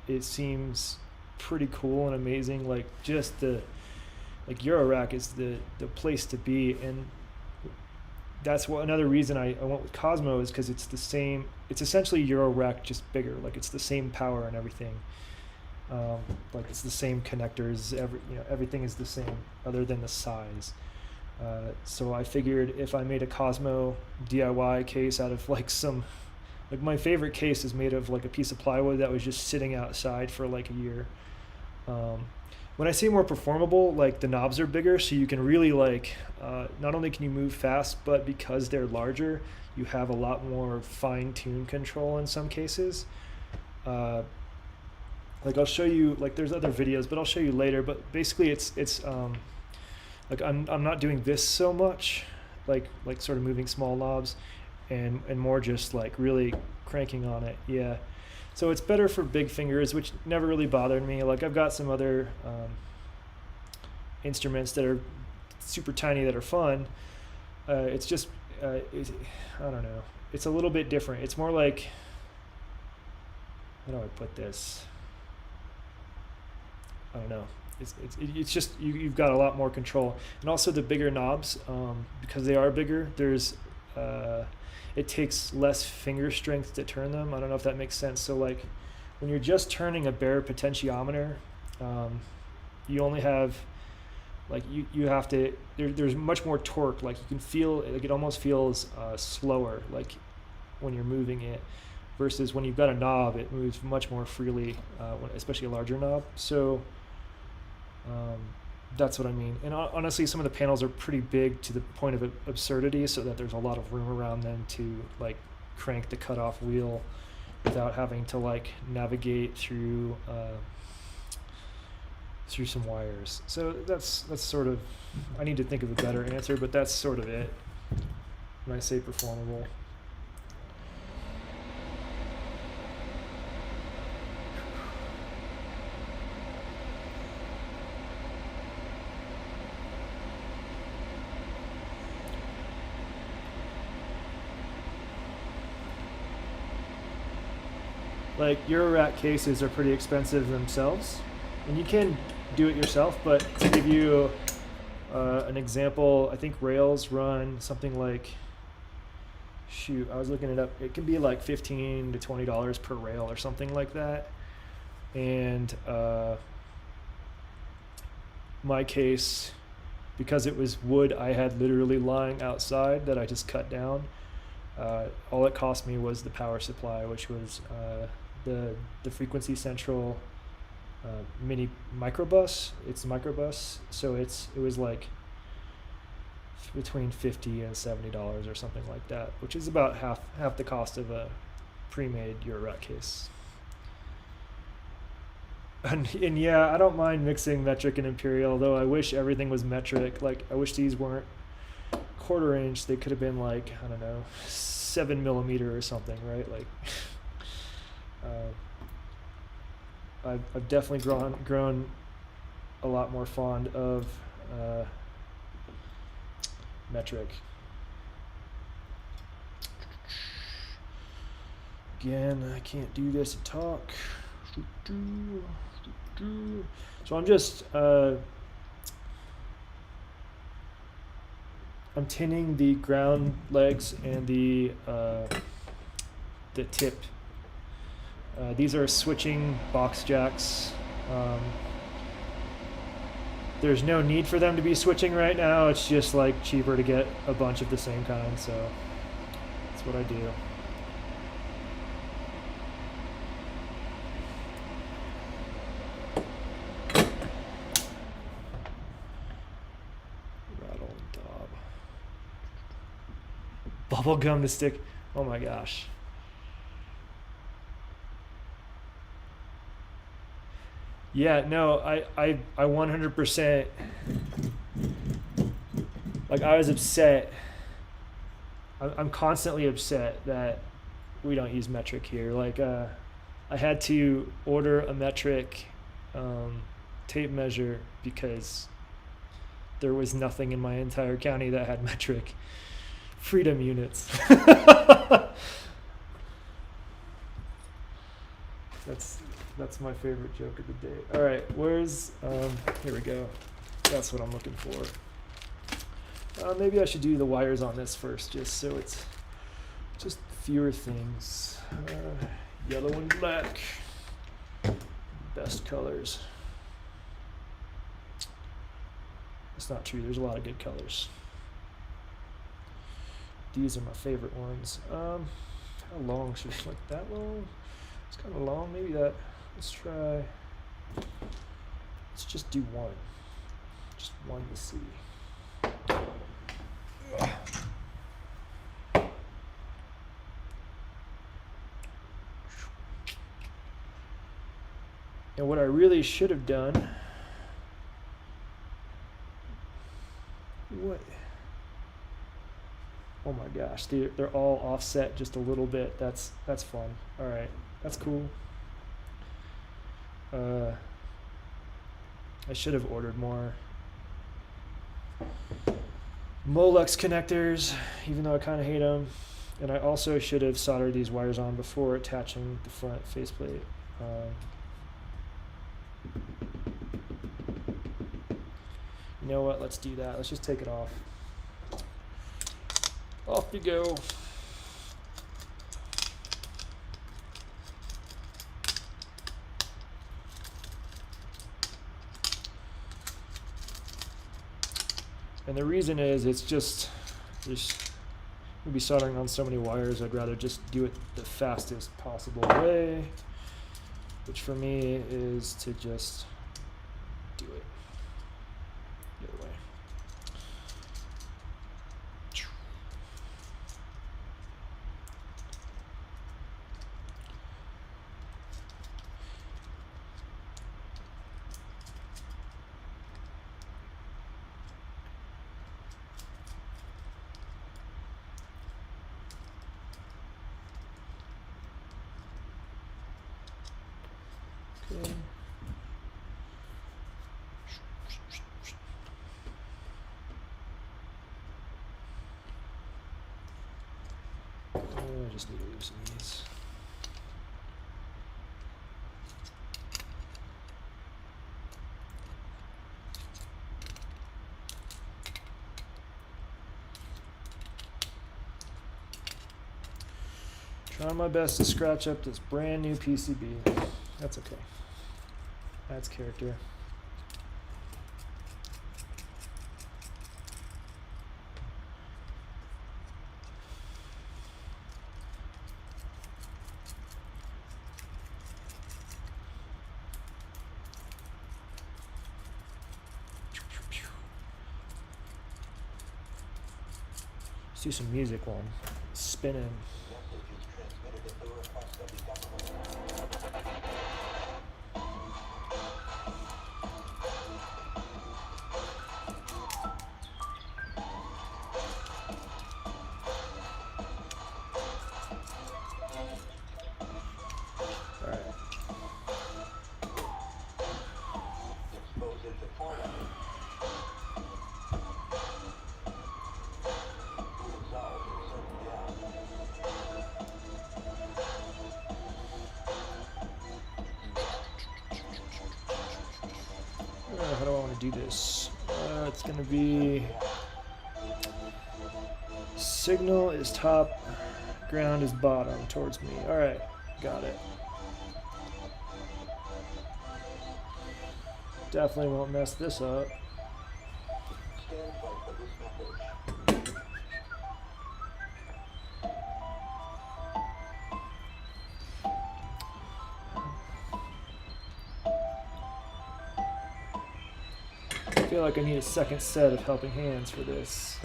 It seems pretty cool and amazing. Like, just Euro rack is the place to be, and that's another reason I went with Cosmo, is because it's the same. It's essentially Euro rack, just bigger. Like, it's the same power and everything. Like, it's the same connectors. Everything is the same, other than the size. So I figured if I made a Cosmo DIY case out of my favorite case is made of like a piece of plywood that was just sitting outside for like a year. When I say more performable, like, the knobs are bigger, so you can really not only can you move fast, but because they're larger, you have a lot more fine-tuned control in some cases. Like, I'll show you, like, there's other videos, but I'll show you later. But basically, it's like, I'm not doing this so much, like sort of moving small knobs, and more just like really cranking on it. Yeah. So it's better for big fingers, which never really bothered me. Like, I've got some other instruments that are super tiny that are fun. It's just, I don't know. It's a little bit different. It's more like, how do I put this? I don't know. It's just you've got a lot more control, and also the bigger knobs, because they are bigger. It takes less finger strength to turn them. I don't know if that makes sense. So, like, when you're just turning a bare potentiometer, you only have, like, you have to, there's much more torque. Like, you can feel, like, it almost feels slower, like, when you're moving it, versus when you've got a knob, it moves much more freely, especially a larger knob. So that's what I mean. And honestly, some of the panels are pretty big to the point of absurdity, so that there's a lot of room around them to, like, crank the cutoff wheel without having to, like, navigate through some wires. So that's sort of, I need to think of a better answer, but that's sort of it when I say performable. Like, Euro rack cases are pretty expensive themselves, and you can do it yourself. But to give you an example, I think rails run something like, shoot, I was looking it up. It can be like $15 to $20 per rail or something like that. And my case, because it was wood I had literally lying outside that I just cut down, all it cost me was the power supply, which was the Frequency Central mini microbus. It's a microbus, so it was like between $50 and $70 or something like that, which is about half the cost of a pre-made Euro rack case. And yeah, I don't mind mixing metric and imperial, though I wish everything was metric. Like, I wish these weren't 1/4 inch. They could have been, like, I don't know, 7mm or something, right? Like, I've definitely grown a lot more fond of metric. Again, I can't do this and talk. So I'm just I'm tinning the ground legs and the tip. These are switching box jacks. There's no need for them to be switching right now. It's just like cheaper to get a bunch of the same kind, so that's what I do. Rattle and daub. Bubble gum to stick. Oh my gosh. Yeah, no, I 100%, like, I was upset. I'm constantly upset that we don't use metric here. Like, I had to order a metric tape measure because there was nothing in my entire county that had metric freedom units. That's my favorite joke of the day. All right, where's, here we go. That's what I'm looking for. Maybe I should do the wires on this first, just so it's just fewer things. Yellow and black, best colors. That's not true, there's a lot of good colors. These are my favorite ones. How long should it, like that long? It's kind of long, maybe that. Let's try, let's just do one. Just one to see. And what I really should have done, what? Oh my gosh, they're all offset just a little bit. That's fun. All right, that's cool. I should have ordered more Molex connectors, even though I kind of hate them. And I also should have soldered these wires on before attaching the front faceplate. You know what? Let's do that. Let's just take it off. Off you go. And the reason is, it's just, we'll be soldering on so many wires, I'd rather just do it the fastest possible way, which for me is to just do it the other way. Okay. I just need to loosen these. Trying my best to scratch up this brand new PCB. That's okay. That's character. Let's do some music while I'm spinning. How do I want to do this? It's going to be Signal is top, ground is bottom towards me. Alright, got it. Definitely won't mess this up. I feel like I need a second set of helping hands for this.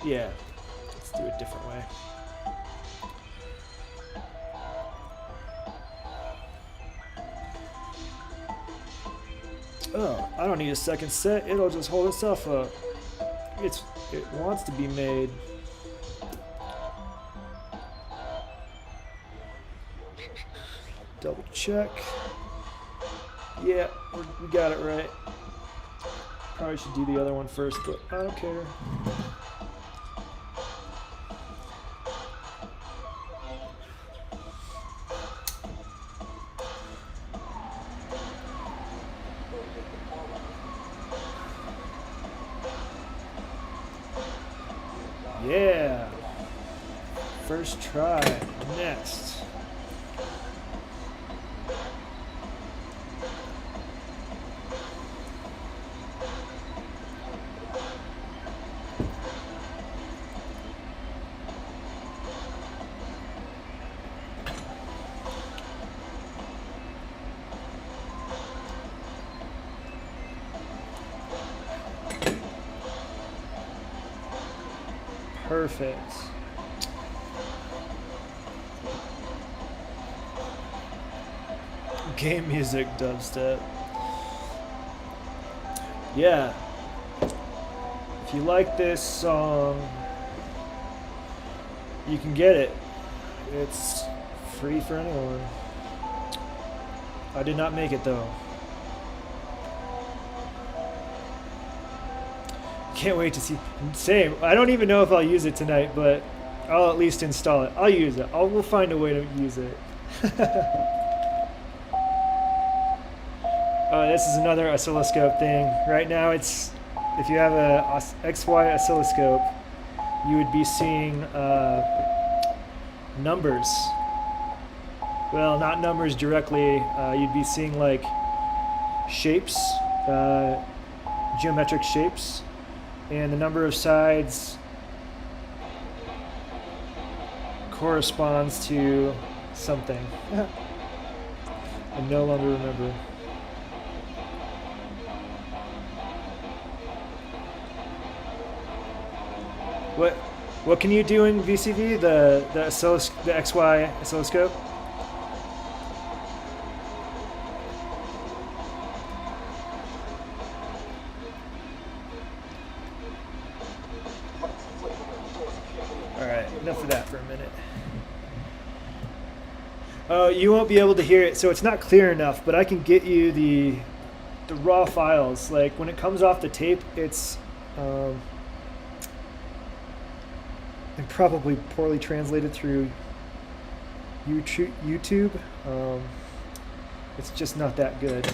Yeah, let's do it a different way. Oh, I don't need a second set. It'll just hold itself up. It wants to be made. Double check. Yeah, we got it right. Probably should do the other one first, but I don't care. Yeah. First try. Next. Perfect. Game music dubstep. Yeah. If you like this song, you can get it. It's free for anyone. I did not make it though. Can't wait to see. Same. I don't even know if I'll use it tonight, but I'll at least install it. I'll use it. We'll find a way to use it. This is another oscilloscope thing. Right now, it's if you have a XY oscilloscope, you would be seeing numbers. Well, not numbers directly. You'd be seeing like shapes, geometric shapes. And the number of sides corresponds to something. I no longer remember. What can you do in VCV? The XY oscilloscope? Enough of that for a minute. Oh, you won't be able to hear it, so it's not clear enough, but I can get you the raw files. Like when it comes off the tape, it's and probably poorly translated through YouTube. It's just not that good.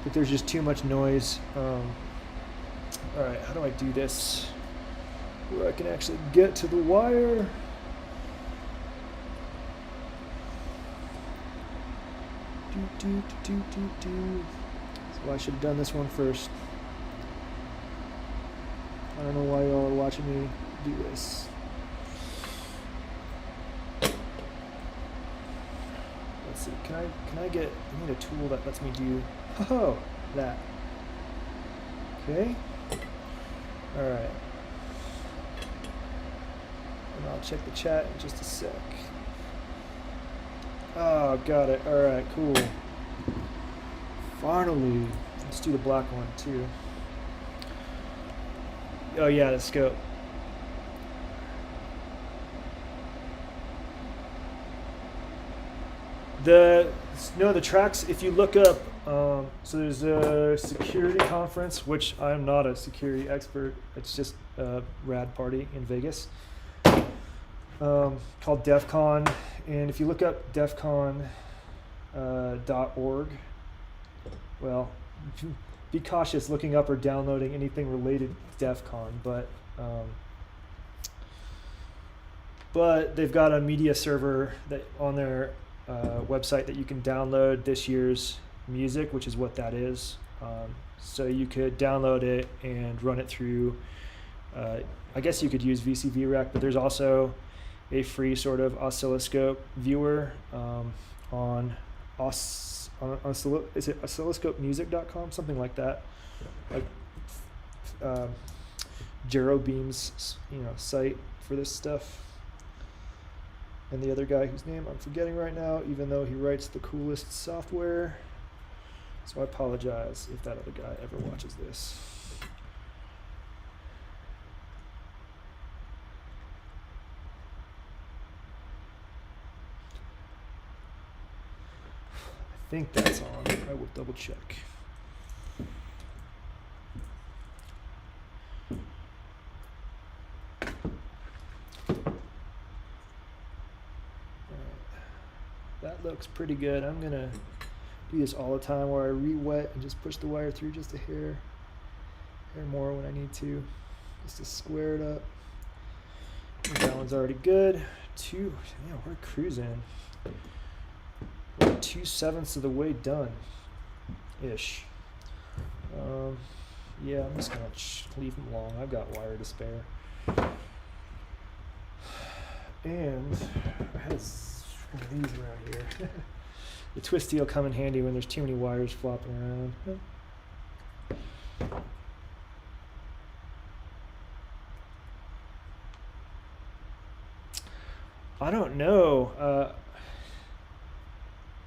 But there's just too much noise. All right, how do I do this? Where I can actually get to the wire. So I should have done this one first. I don't know why y'all are watching me do this. Let's see. Can I get? I need a tool that lets me do. Oh, that. Okay. All right. And I'll check the chat in just a sec. Oh, got it. Alright, cool. Finally. Let's do the black one, too. Oh, yeah, the scope. The tracks, if you look up So there's a security conference, which I'm not a security expert. It's just a rad party in Vegas, called DEF CON. And if you look up defcon.org, well, be cautious looking up or downloading anything related to DEF CON, but they've got a media server that on their website that you can download this year's music, which is what that is. So you could download it and run it through, I guess you could use VCV-Rec, but there's also a free sort of oscilloscope viewer on is it oscilloscopemusic.com, something like that, like Jerobeam's site for this stuff. And the other guy whose name I'm forgetting right now, even though he writes the coolest software. So I apologize if that other guy ever watches this. I think that's on. I will double check. That looks pretty good. I'm gonna do this all the time where I re-wet and just push the wire through just a hair more when I need to, just to square it up. That one's already good. We're cruising. We're 2/7 of the way done, ish. Yeah, I'm just gonna leave them long. I've got wire to spare. And I had one of these around here. The twisty will come in handy when there's too many wires flopping around. I don't know.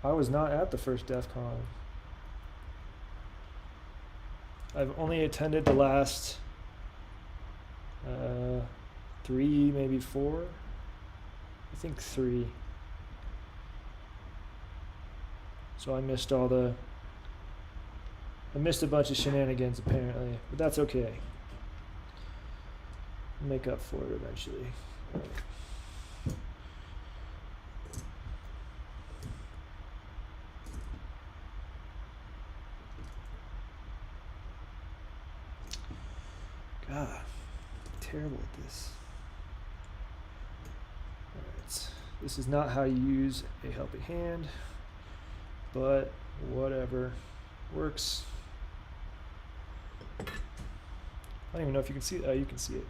I was not at the first DEF CON. I've only attended the last 3, maybe 4. I think 3. So I missed a bunch of shenanigans apparently, but that's okay. I'll make up for it eventually. God, I'm terrible at this. Alright, this is not how you use a helping hand, but whatever works. I don't even know if you can see it. Oh, you can see it.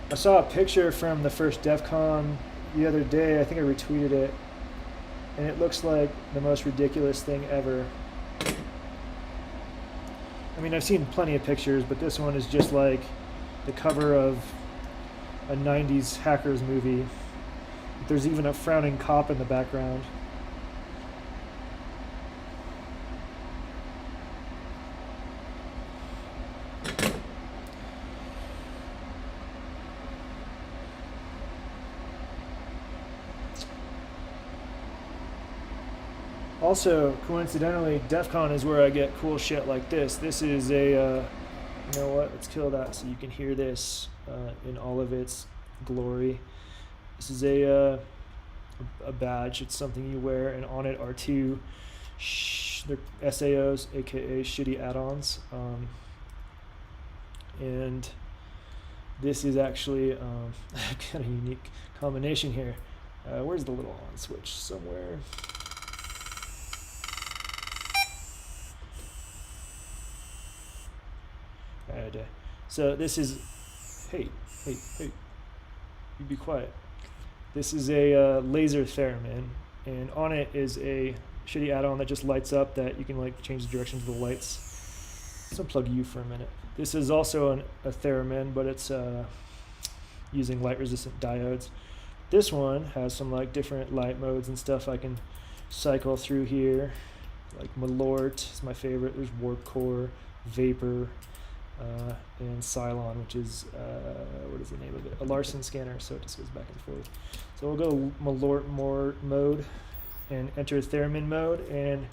I saw a picture from the first DEF CON the other day. I think I retweeted it, and it looks like the most ridiculous thing ever. I mean, I've seen plenty of pictures, but this one is just like the cover of a 90s hackers movie. There's even a frowning cop in the background. Also, coincidentally, DEF CON is where I get cool shit like this. This is a, you know what, let's kill that so you can hear this in all of its glory. This is a badge. It's something you wear, and on it are 2 they're SAOs, aka shitty add-ons. And this is actually kind of unique combination here. Where's the little on switch? Somewhere. Alright, so this is, hey, you be quiet. This is a laser theremin, and on it is a shitty add-on that just lights up that you can like change the direction of the lights. Let's unplug you for a minute. This is also a theremin, but it's using light-resistant diodes. This one has some like different light modes and stuff I can cycle through here. Like Malort is my favorite. There's Warp Core, Vapor, and Cylon, which is, what is the name of it? A Larson scanner, so it just goes back and forth. So we'll go Malort mode and enter theremin mode, and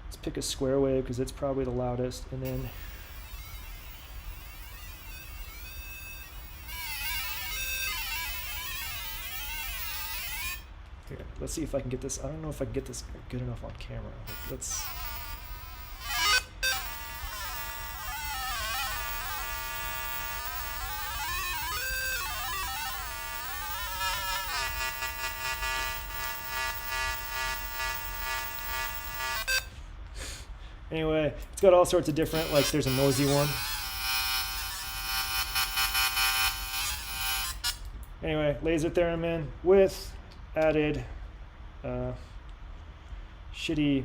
let's pick a square wave because it's probably the loudest, and then here, let's see if I can get this. I don't know if I can get this good enough on camera. Like, let's. Anyway, it's got all sorts of different, like there's a noisy one. Anyway, laser theremin with added shitty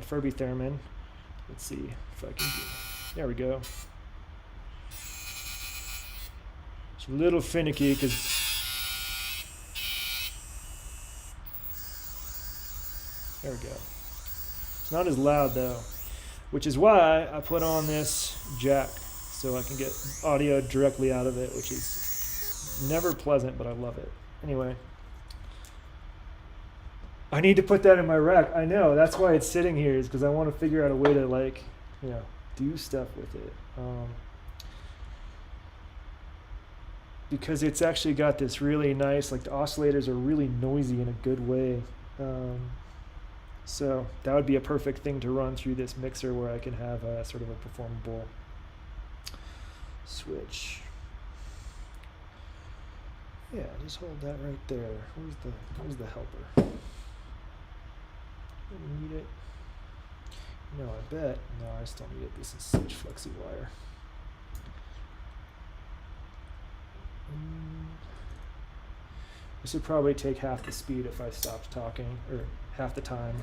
Furby theremin. Let's see if I can do. There we go. It's a little finicky because there we go. It's not as loud though, which is why I put on this jack so I can get audio directly out of it, which is never pleasant, but I love it. Anyway. I need to put that in my rack. I know, that's why it's sitting here, is because I want to figure out a way to, like, you know, do stuff with it. Because it's actually got this really nice, like the oscillators are really noisy in a good way. So that would be a perfect thing to run through this mixer where I can have a sort of a performable switch. Yeah, just hold that right there. Where's the helper? Need it? No, I bet. No, I still need it. This is such flexi wire. This would probably take half the speed if I stopped talking, or half the time.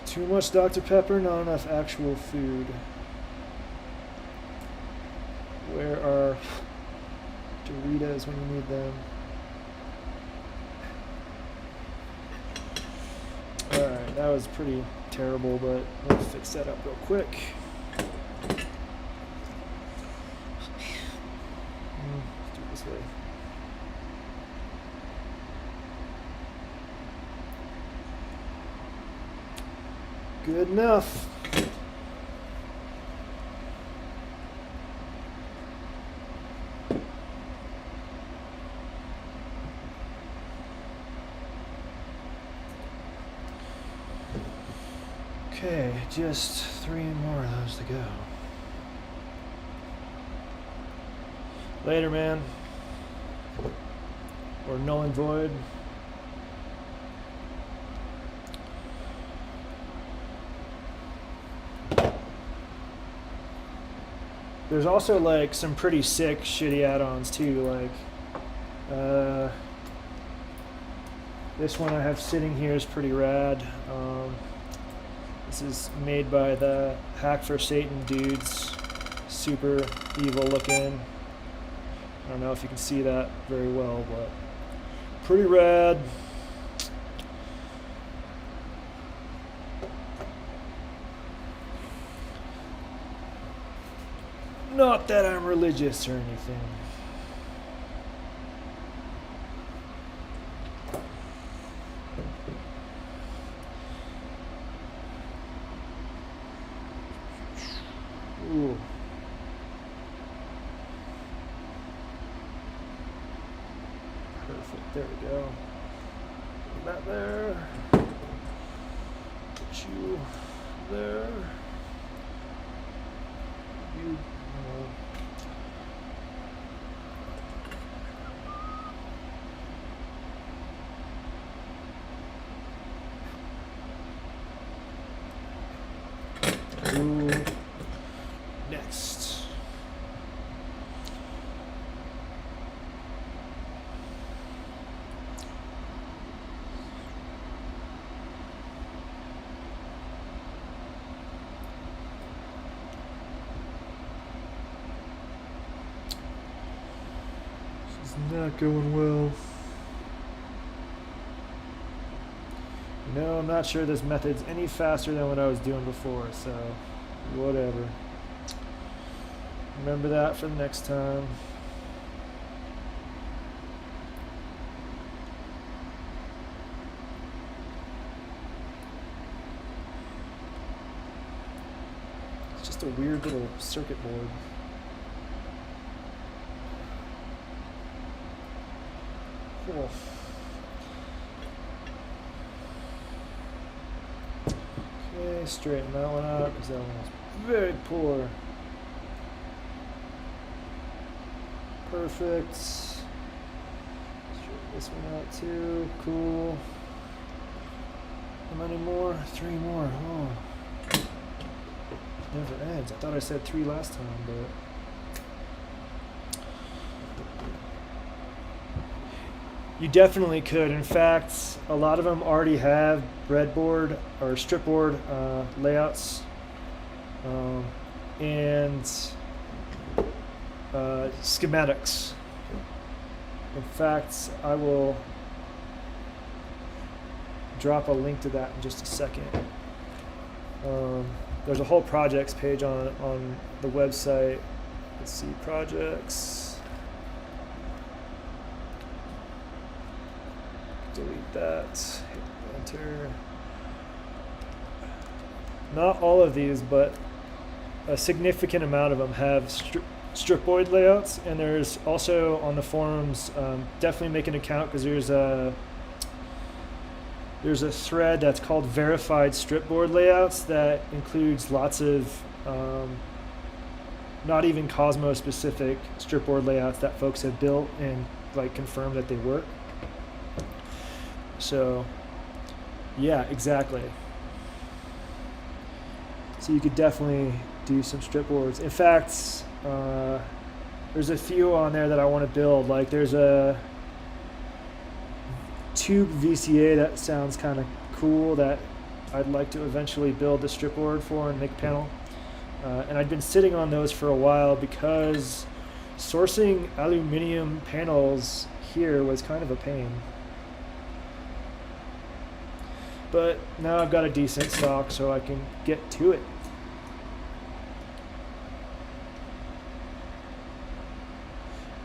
Too much Dr. Pepper, not enough actual food. Where are Doritos when you need them? Alright, that was pretty terrible, but let's fix that up real quick. Let's do it this way. Good enough. Okay, just 3 more of those to go. Later, man. Or null and void. There's also like some pretty sick shitty add-ons too, like this one I have sitting here is pretty rad. This is made by the Hack for Satan dudes. Super evil looking. I don't know if you can see that very well, but pretty rad. Not that I'm religious or anything. Ooh. Perfect. There we go. Put that there. Put you there. You. Ooh. Next. This is not going well. No, I'm not sure this method's any faster than what I was doing before, so whatever. Remember that for the next time. It's just a weird little circuit board. Cool. Okay, straighten that one out because that one was very poor. Perfect. Straighten this one out too. Cool. How many more? 3 more. Oh. Never ends. I thought I said 3 last time, but you definitely could. In fact, a lot of them already have breadboard or stripboard layouts and schematics. In fact, I will drop a link to that in just a second. There's a whole projects page on the website. Let's see, projects. Delete that, hit enter. Not all of these, but a significant amount of them have stripboard layouts, and there's also on the forums, definitely make an account because there's a thread that's called verified stripboard layouts that includes lots of not even Cosmos specific stripboard layouts that folks have built and like confirmed that they work. So yeah, exactly. So you could definitely do some stripboards. In fact, there's a few on there that I want to build. Like there's a tube VCA that sounds kind of cool that I'd like to eventually build the stripboard for and make a panel. And I'd been sitting on those for a while because sourcing aluminum panels here was kind of a pain. But now I've got a decent stock, so I can get to it.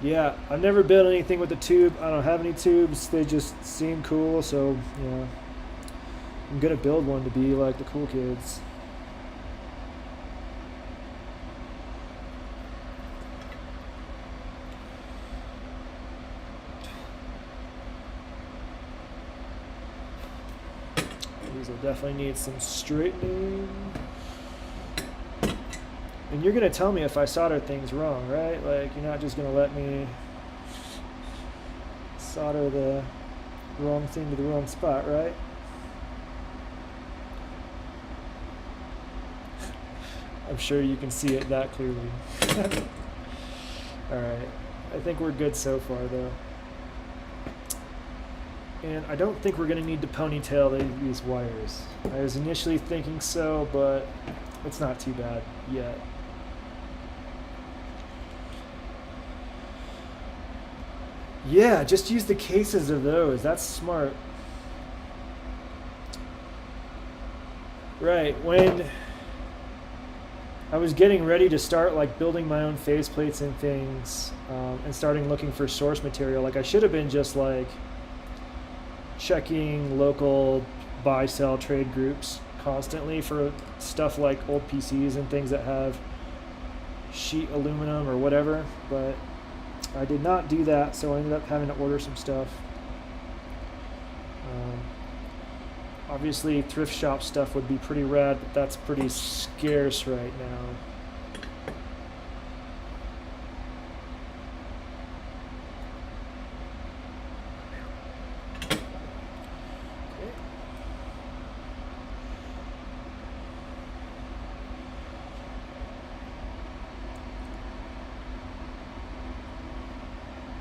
Yeah, I've never built anything with a tube. I don't have any tubes. They just seem cool, so yeah. I'm gonna build one to be like the cool kids. These will definitely need some straightening. And you're gonna tell me if I solder things wrong, right? Like you're not just gonna let me solder the wrong thing to the wrong spot, right? I'm sure you can see it that clearly. Alright, I think we're good so far though. And I don't think we're gonna need to ponytail these wires. I was initially thinking so, but it's not too bad yet. Yeah, just use the cases of those. That's smart. Right, when I was getting ready to start like building my own faceplates and things, and starting looking for source material, like I should have been just like checking local buy-sell trade groups constantly for stuff like old PCs and things that have sheet aluminum or whatever, but I did not do that, so I ended up having to order some stuff. Obviously, thrift shop stuff would be pretty rad, but that's pretty scarce right now.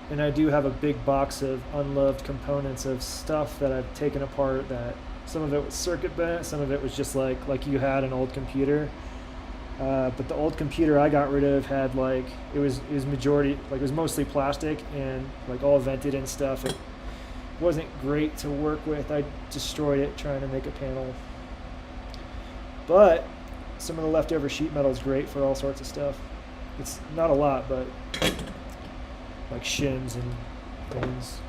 And I do have a big box of unloved components of stuff that I've taken apart that some of it was circuit bent, some of it was just like you had an old computer. But the old computer I got rid of had like, it was majority, like it was mostly plastic and like all vented and stuff. wasn't great to work with. I destroyed it trying to make a panel. But some of the leftover sheet metal is great for all sorts of stuff. It's not a lot, but like shims and things.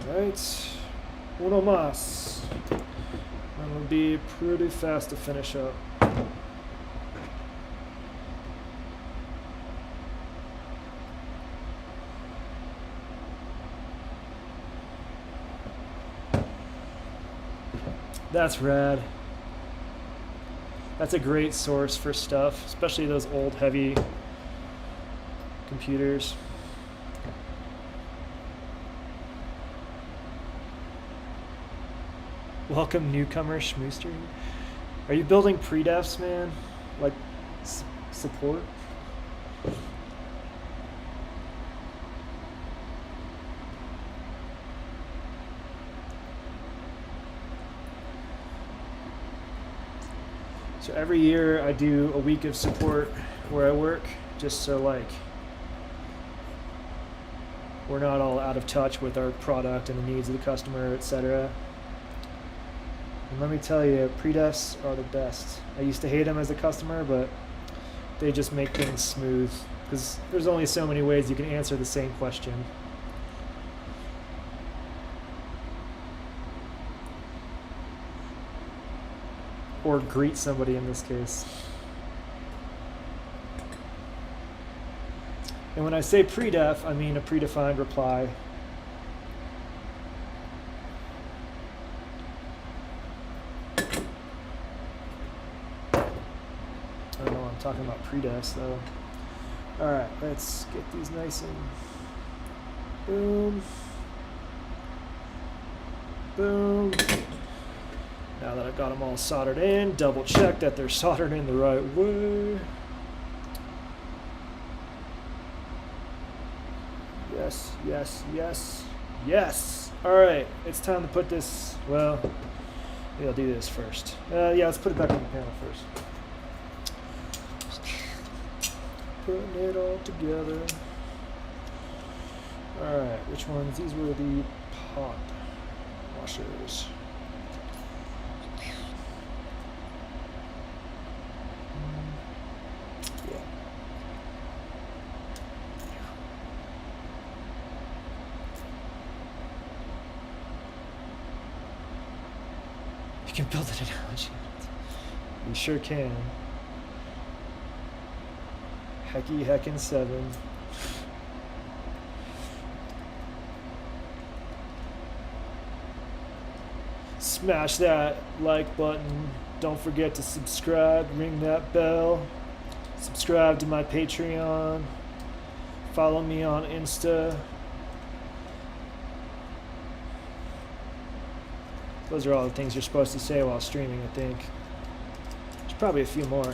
Alright, uno más. I'm going to be pretty fast to finish up. That's rad. That's a great source for stuff, especially those old heavy computers. Welcome newcomer Schmooster. Are you building pre-defs, man? Like support? So every year I do a week of support where I work, just so like we're not all out of touch with our product and the needs of the customer, etc. And let me tell you, pre-defs are the best. I used to hate them as a customer, but they just make things smooth because there's only so many ways you can answer the same question. Or greet somebody in this case. And when I say pre-def, I mean a predefined reply. I don't know, I'm talking about pre-defs though. Alright, let's get these nice and boom. Boom. Now that I've got them all soldered in, double check that they're soldered in the right way. Yes, yes, yes, yes. All right, it's time to put this, well, maybe I'll do this first. Yeah, let's put it back on the panel first. Putting it all together. All right, which ones? These were the pop washers. You can build an analogy. You sure can. Heckseven. Smash that like button. Don't forget to subscribe. Ring that bell. Subscribe to my Patreon. Follow me on Insta. Those are all the things you're supposed to say while streaming, I think. There's probably a few more.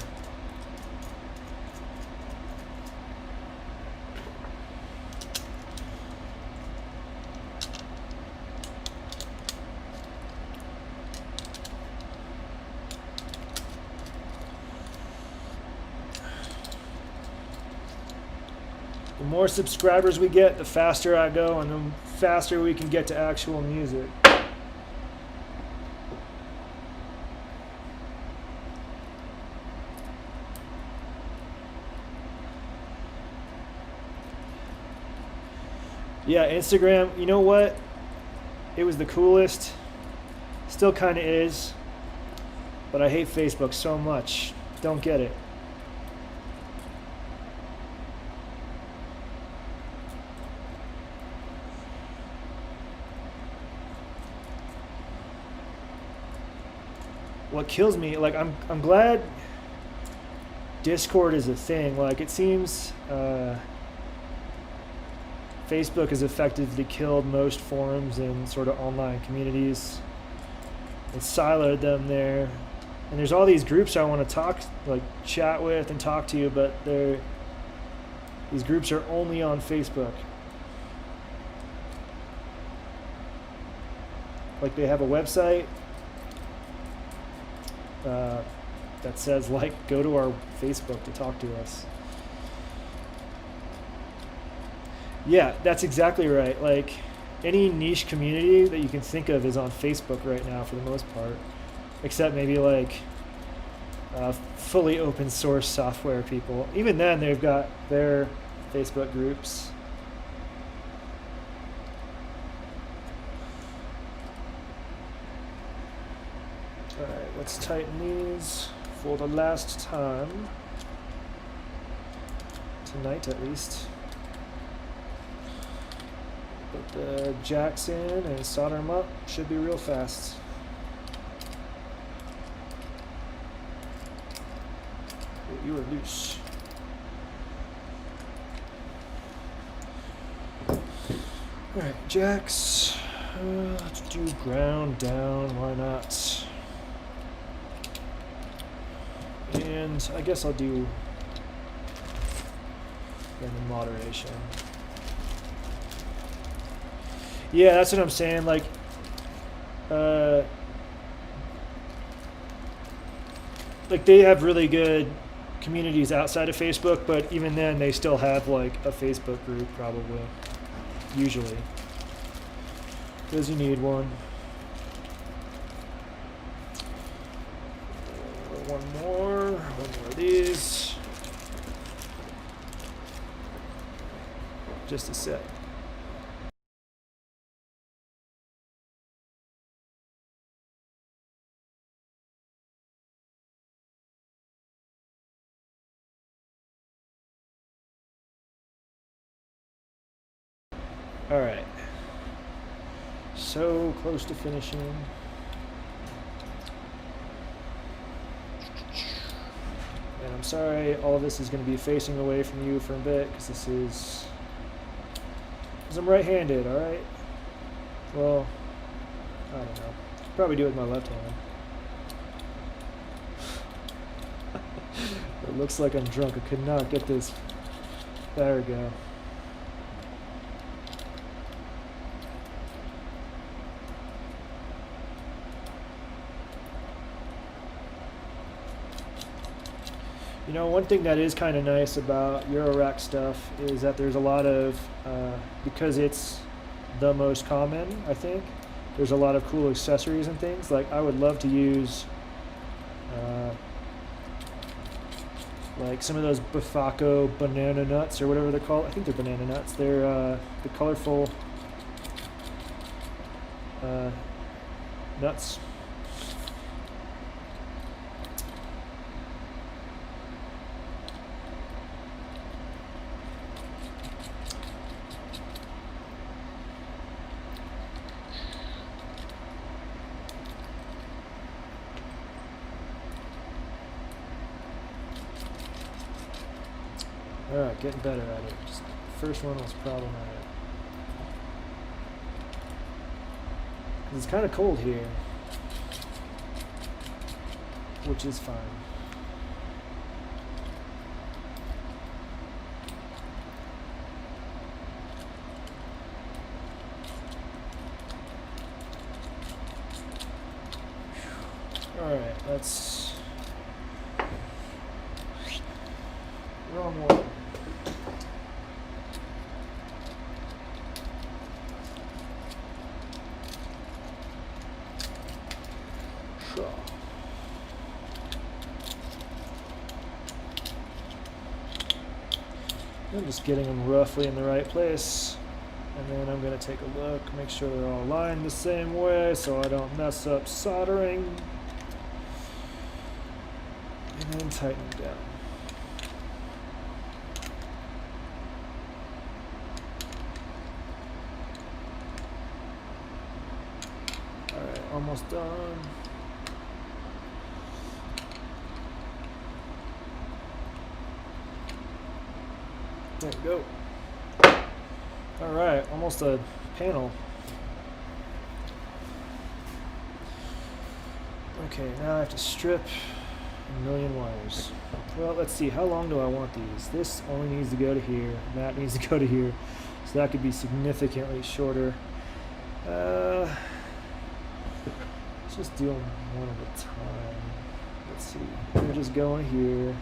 The more subscribers we get, the faster I go, and the faster we can get to actual music. Yeah, Instagram, you know what? It was the coolest. Still kind of is. But I hate Facebook so much. Don't get it. What kills me, like, I'm glad Discord is a thing. Like, it seems Facebook has effectively killed most forums and sort of online communities. It's siloed them there. And there's all these groups I want to talk, like chat with and talk to, but these groups are only on Facebook. Like they have a website, that says like go to our Facebook to talk to us. Yeah, that's exactly right. Like any niche community that you can think of is on Facebook right now for the most part, except maybe like fully open source software people. Even then, they've got their Facebook groups. All right, let's tighten these for the last time. Tonight, at least. Put the jacks in and solder them up. Should be real fast. Oh, you are loose. Alright, jacks. Let's do ground down. Why not? And I guess I'll do random moderation. Yeah, that's what I'm saying. Like, they have really good communities outside of Facebook, but even then, they still have like a Facebook group, probably, usually, because you need one. One more of these. Just a sec. All right, so close to finishing. And I'm sorry, all of this is going to be facing away from you for a bit, because because I'm right-handed, all right? Well, I don't know. Probably do it with my left hand. It looks like I'm drunk. I could not get this. There we go. You know, one thing that is kind of nice about Eurorack stuff is that there's a lot of, because it's the most common, I think, there's a lot of cool accessories and things. Like, I would love to use, like, some of those Buffaco banana nuts, or whatever they're called. I think they're banana nuts. They're the colorful nuts. Alright, getting better at it. Just the first one was problematic. It's kind of cold here, which is fine. Alright, let's... Wrong one. I'm just getting them roughly in the right place, and then I'm going to take a look, make sure they're all aligned the same way so I don't mess up soldering, and then tighten them down. Alright, almost done. There we go. Alright, almost a panel. Okay, now I have to strip a million wires. Well, let's see, how long do I want these? This only needs to go to here, and that needs to go to here. So that could be significantly shorter. Let's just do them one at a time. let's see. They're just going here.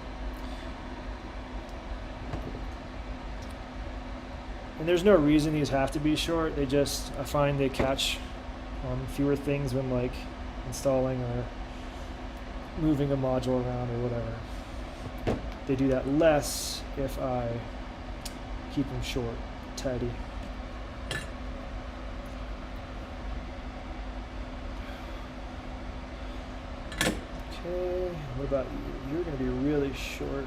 And there's no reason these have to be short. They just, I find they catch on fewer things when like installing or moving a module around or whatever. They do that less if I keep them short, tidy. Okay, what about you? You're going to be really short.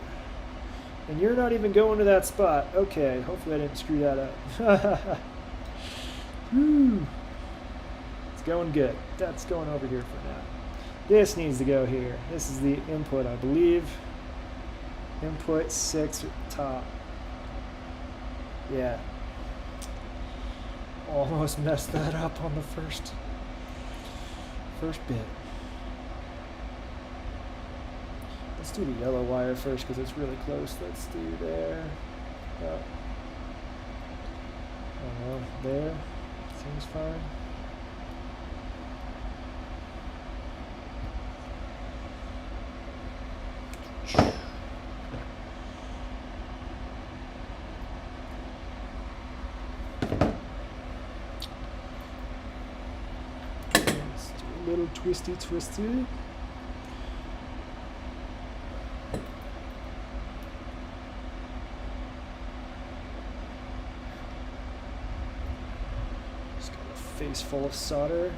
And you're not even going to that spot. Okay, hopefully I didn't screw that up. Woo. It's going good. That's going over here for now. This needs to go here. This is the input, I believe. Input 6 top. Yeah. Almost messed that up on the first bit. Let's do the yellow wire first because it's really close. Let's do there. Oh. I don't know. There. Seems fine. Let's do a little twisty. Face full of solder.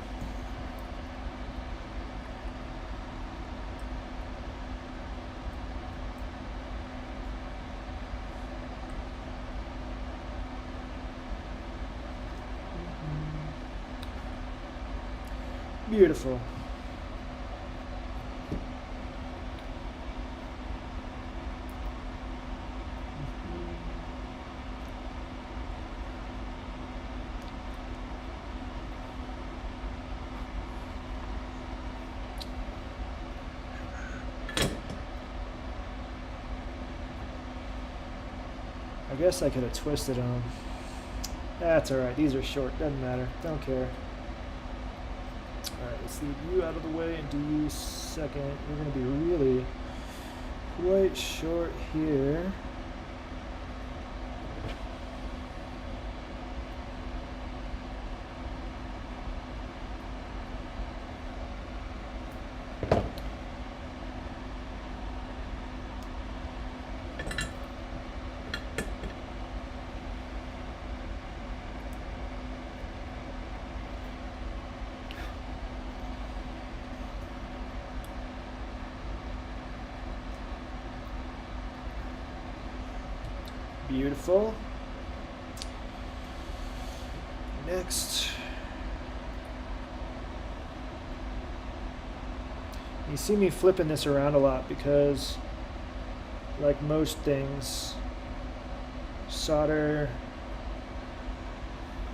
Beautiful. I guess I could have twisted them. That's alright, these are short, doesn't matter, don't care. Alright, let's leave you out of the way and do you second. You're going to be really quite short here. Beautiful. Next. You see me flipping this around a lot because, like most things, solder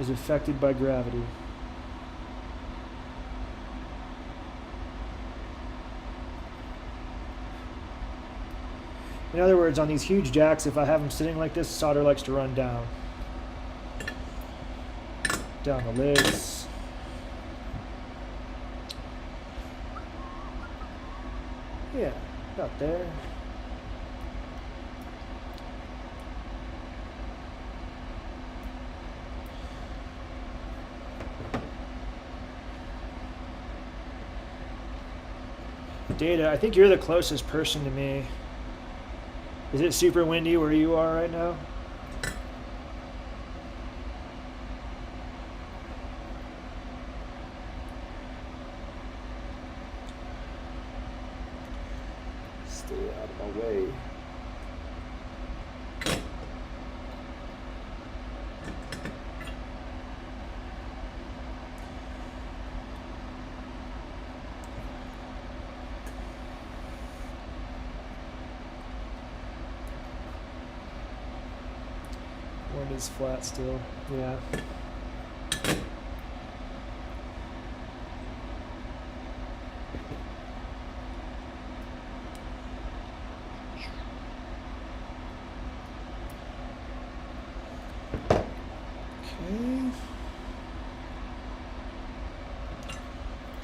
is affected by gravity. In other words, on these huge jacks, if I have them sitting like this, solder likes to run down. Down the lids. Yeah, about there. Data, I think you're the closest person to me. Is it super windy where you are right now? Stay out of my way. One is flat still, yeah. Okay.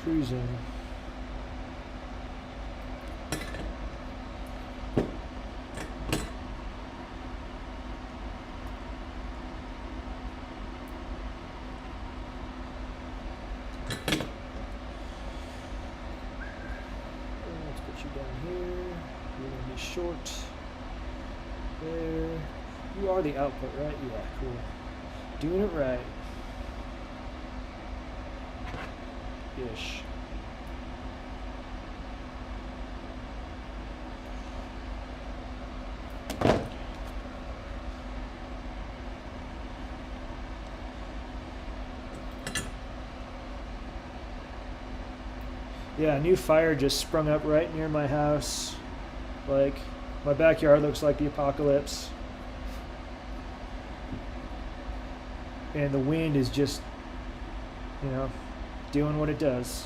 Cruising. be short. There. You are the output, right? Yeah, cool. Doing it right. Ish. Yeah, a new fire just sprung up right near my house. Like, my backyard looks like the apocalypse. And the wind is just, you know, doing what it does.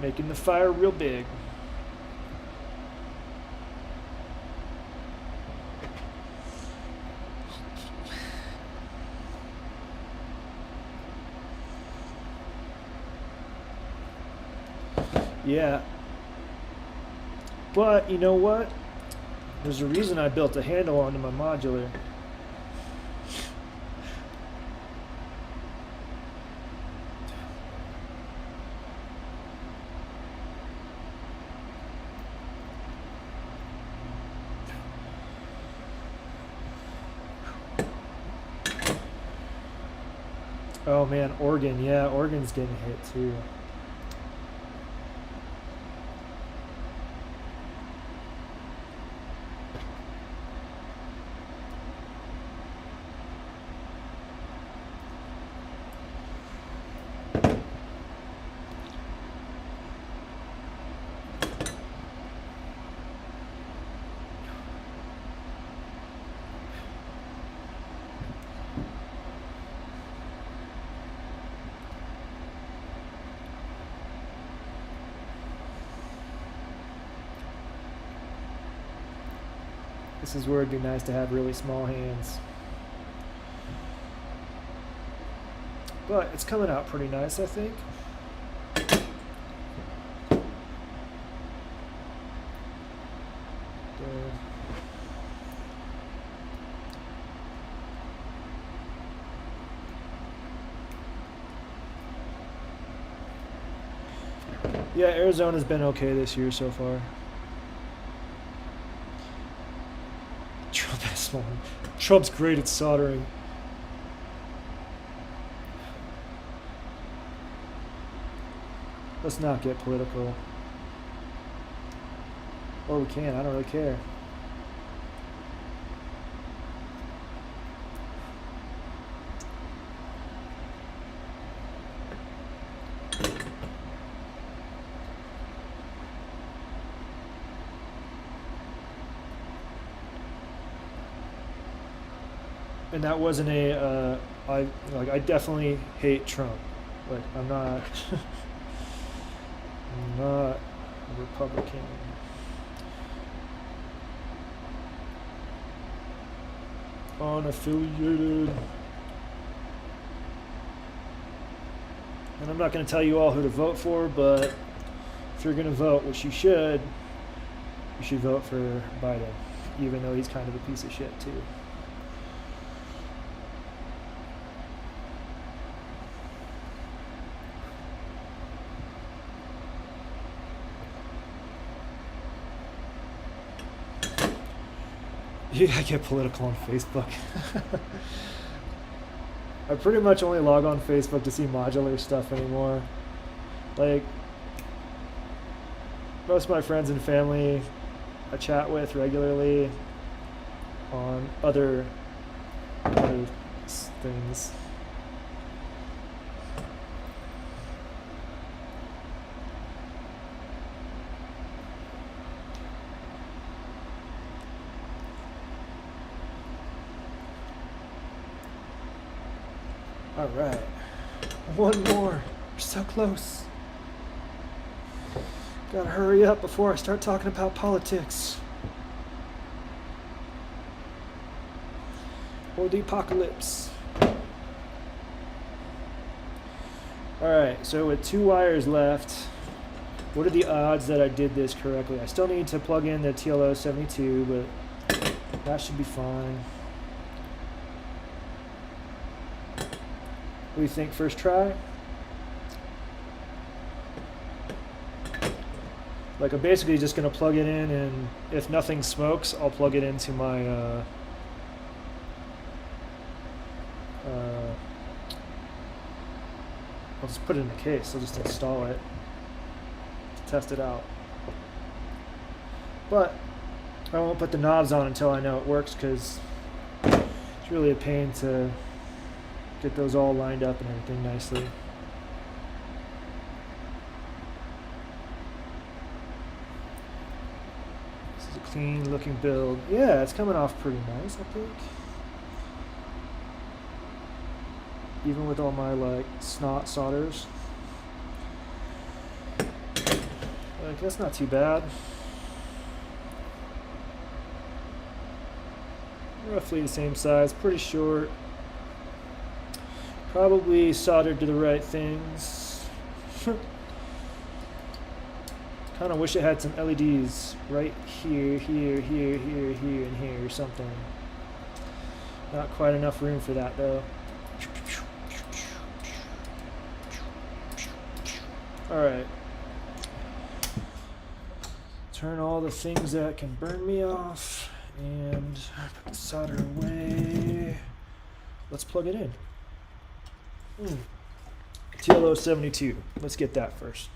Making the fire real big. Yeah. But, you know what? There's a reason I built a handle onto my modular. Oh man, Oregon. Yeah, Oregon's getting hit too. This is where it'd be nice to have really small hands. But it's coming out pretty nice, I think. Yeah, Arizona's been okay this year so far. Trump has small. Trump's great at soldering. Let's not get political. Or we can, I don't really care. And that wasn't a, I definitely hate Trump. Like, I'm not, I'm not a Republican. Unaffiliated. And I'm not going to tell you all who to vote for, but if you're going to vote, which you should vote for Biden, even though he's kind of a piece of shit too. Yeah, I get political on Facebook. I pretty much only log on Facebook to see modular stuff anymore. Like, most of my friends and family I chat with regularly on other things. All right, one more. We're so close. Gotta hurry up before I start talking about politics. Or the apocalypse. Alright, so with 2 wires left, what are the odds that I did this correctly? I still need to plug in the TLO 72, but that should be fine. What do you think, first try? Like I'm basically just gonna plug it in, and if nothing smokes, I'll plug it into my I'll just put it in the case. I'll just install it to test it out. But I won't put the knobs on until I know it works, because it's really a pain to get those all lined up and everything nicely. This is a clean looking build. Yeah, it's coming off pretty nice, I think. Even with all my like snot solders. Like, that's not too bad. Roughly the same size, pretty short. Probably soldered to the right things. Kind of wish it had some LEDs right here, here, here, here, here, and here, or something. Not quite enough room for that though. Alright. Turn all the things that can burn me off and put the solder away. Let's plug it in. TLO72. Let's get that first.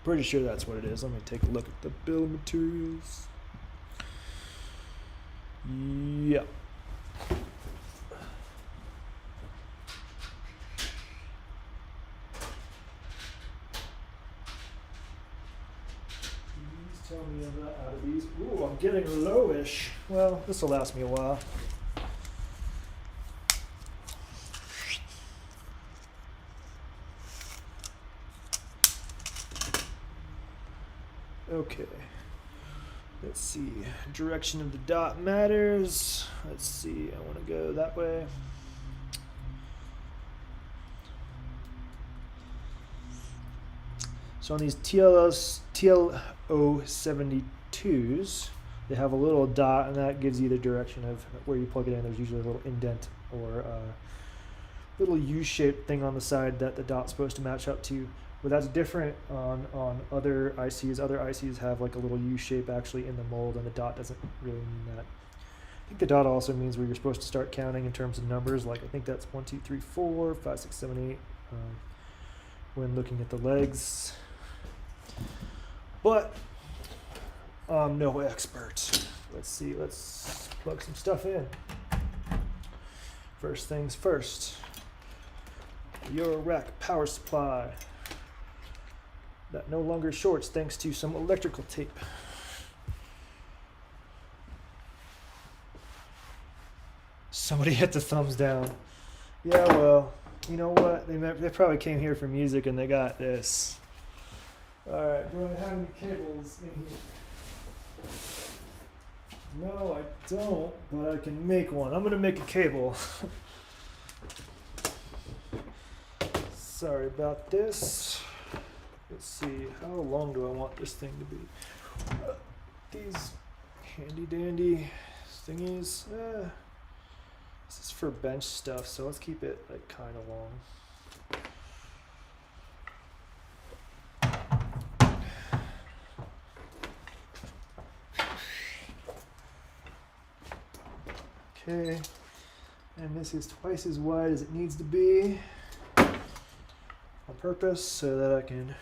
Pretty sure that's what it is. Let me take a look at the bill of materials. Yep. Tell me about out of these. Ooh, I'm getting lowish. Well, this will last me a while. Okay. Let's see. Direction of the dot matters. Let's see. I want to go that way. So on these TLO72s, they have a little dot, and that gives you the direction of where you plug it in. There's usually a little indent or a little U-shaped thing on the side that the dot's supposed to match up to. But that's different on other ICs. Other ICs have like a little U-shape actually in the mold, and the dot doesn't really mean that. I think the dot also means where you're supposed to start counting in terms of numbers. Like I think that's 1, 2, 3, 4, 5, 6, 7, 8 when looking at the legs. But I'm no expert. Let's see, let's plug some stuff in. First things first, your rack power supply that no longer shorts thanks to some electrical tape. Somebody hit the thumbs down. Yeah, well, you know what? They probably came here for music and they got this. Alright, do I have any cables in here? No, I don't, but I can make one. I'm gonna make a cable. Sorry about this. Let's see, how long do I want this thing to be? These handy dandy thingies. This is for bench stuff, so let's keep it like kind of long. Okay, and this is twice as wide as it needs to be on purpose so that I can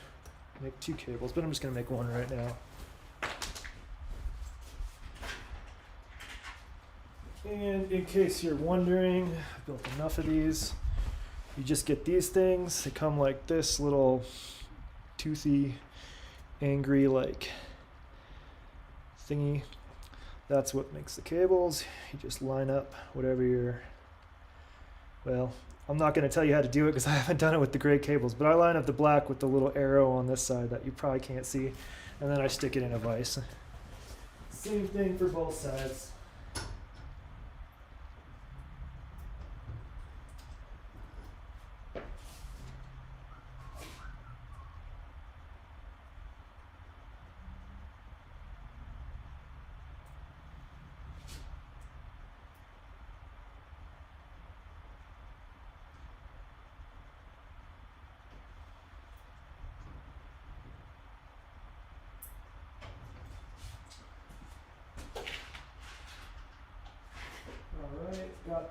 make 2 cables, but I'm just going to make one right now. And in case you're wondering, I've built enough of these. You just get these things. They come like this little toothy, angry like thingy. That's what makes the cables. You just line up whatever you're, well, I'm not going to tell you how to do it because I haven't done it with the gray cables, but I line up the black with the little arrow on this side that you probably can't see, and then I stick it in a vise. Same thing for both sides.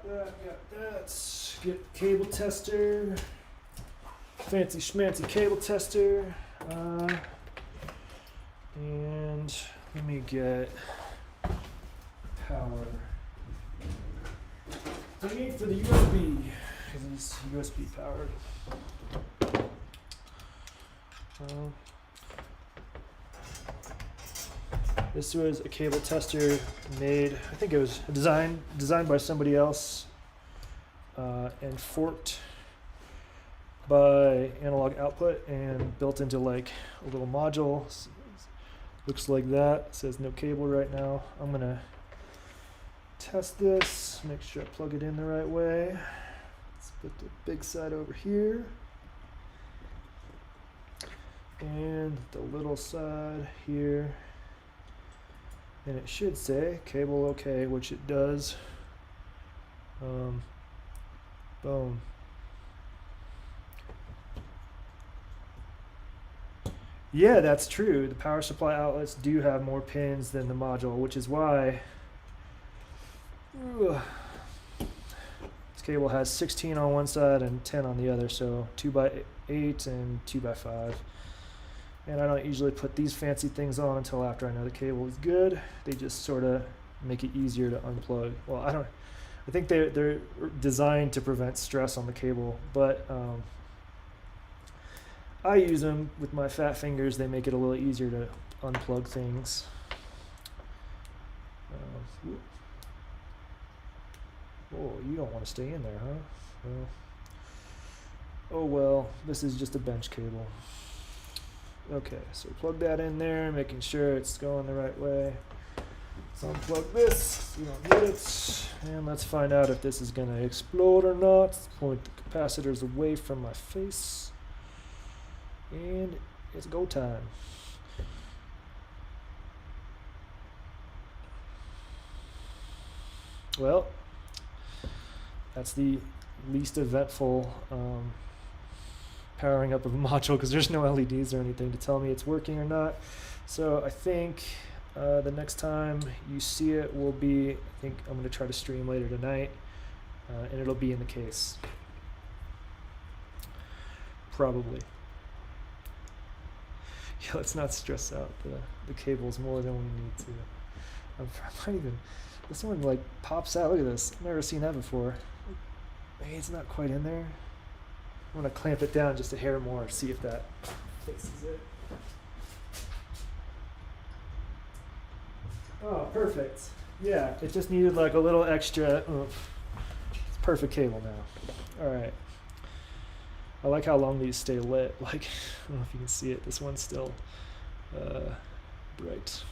that. Get cable tester. Fancy schmancy cable tester. And let me get power. I need for the USB, because it's USB powered. This was a cable tester made, I think it was designed by somebody else, and forked by Analog Output and built into like a little module. Looks like that. It says no cable right now. I'm gonna test this, make sure I plug it in the right way. Let's put the big side over here. And the little side here. And it should say cable okay, which it does. Boom. Yeah, that's true. The power supply outlets do have more pins than the module, which is why this cable has 16 on one side and 10 on the other, so 2x8 and 2x5. And I don't usually put these fancy things on until after I know the cable is good. They just sort of make it easier to unplug. Well, I think they're designed to prevent stress on the cable, but I use them with my fat fingers. They make it a little easier to unplug things. Oh, you don't want to stay in there, huh? Oh well, this is just a bench cable. Okay, so plug that in there, making sure it's going the right way. Let's unplug this, you don't need it. And let's find out if this is going to explode or not. Let's point the capacitors away from my face. And it's go time. Well, that's the least eventful powering up of a module, because there's no LEDs or anything to tell me it's working or not. So I think the next time you see it will be, I think I'm going to try to stream later tonight, and it'll be in the case. Probably. Yeah, let's not stress out the cables more than we need to. I might even, this one like pops out. Look at this. I've never seen that before. Maybe it's not quite in there. I'm going to clamp it down just a hair more, see if that fixes it. Oh, perfect. Yeah, it just needed like a little extra. It's perfect cable now. All right. I like how long these stay lit. Like, I don't know if you can see it. This one's still bright.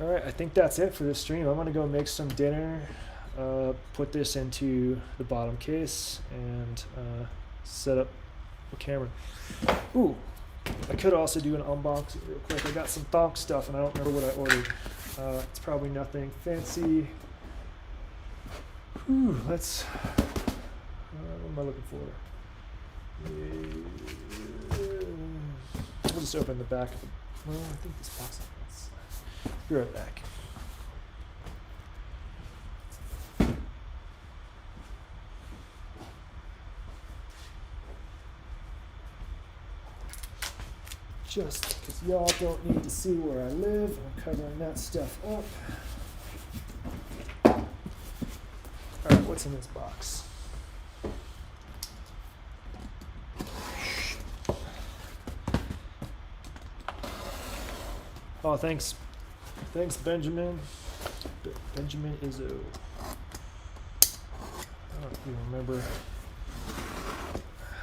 All right, I think that's it for this stream. I'm gonna go make some dinner, put this into the bottom case, and set up the camera. Ooh, I could also do an unboxing real quick. I got some thonk stuff, and I don't remember what I ordered. It's probably nothing fancy. Let's, what am I looking for? We'll just open the back of it. Well, I think this box is, be right back. Just because y'all don't need to see where I live, I'm covering that stuff up. Alright, what's in this box? Oh, thanks. Thanks, Benjamin. Benjamin Izzo. I don't even remember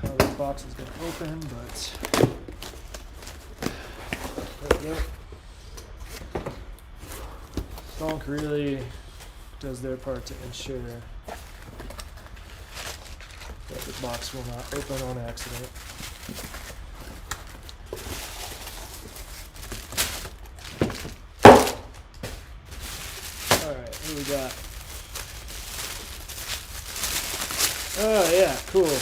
how this box is going to open, but there we go. Thonk really does their part to ensure that the box will not open on accident. Alright, what do we got? Oh yeah, cool.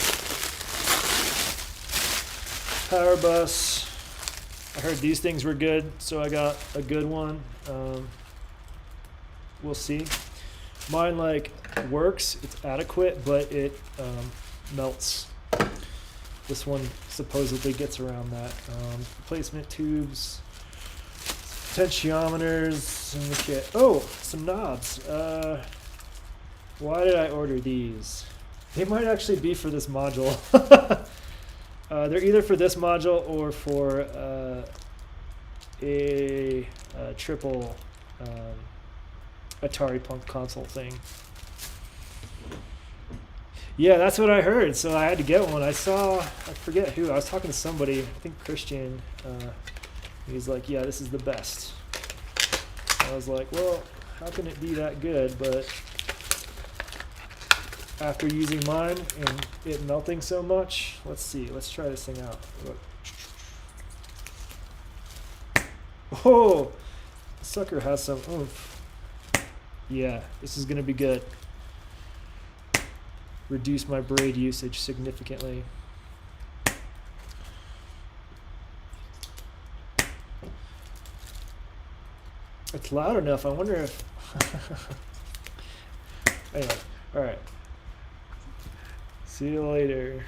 Power bus. I heard these things were good, so I got a good one. we'll see. Mine like works, it's adequate, but it melts. This one supposedly gets around that. Replacement tubes, potentiometers in the kit. Oh, some knobs. Why did I order these? They might actually be for this module. They're either for this module or for a triple Atari Punk console thing. Yeah, that's what I heard, so I had to get one. I forget who, I was talking to somebody, I think Christian, he's like, yeah, this is the best. I was like, well, how can it be that good? But after using mine and it melting so much, let's see, let's try this thing out. Look. Oh, the sucker has some oomph. Yeah, this is gonna be good. Reduce my braid usage significantly. It's loud enough. I wonder if anyway, all right. See you later.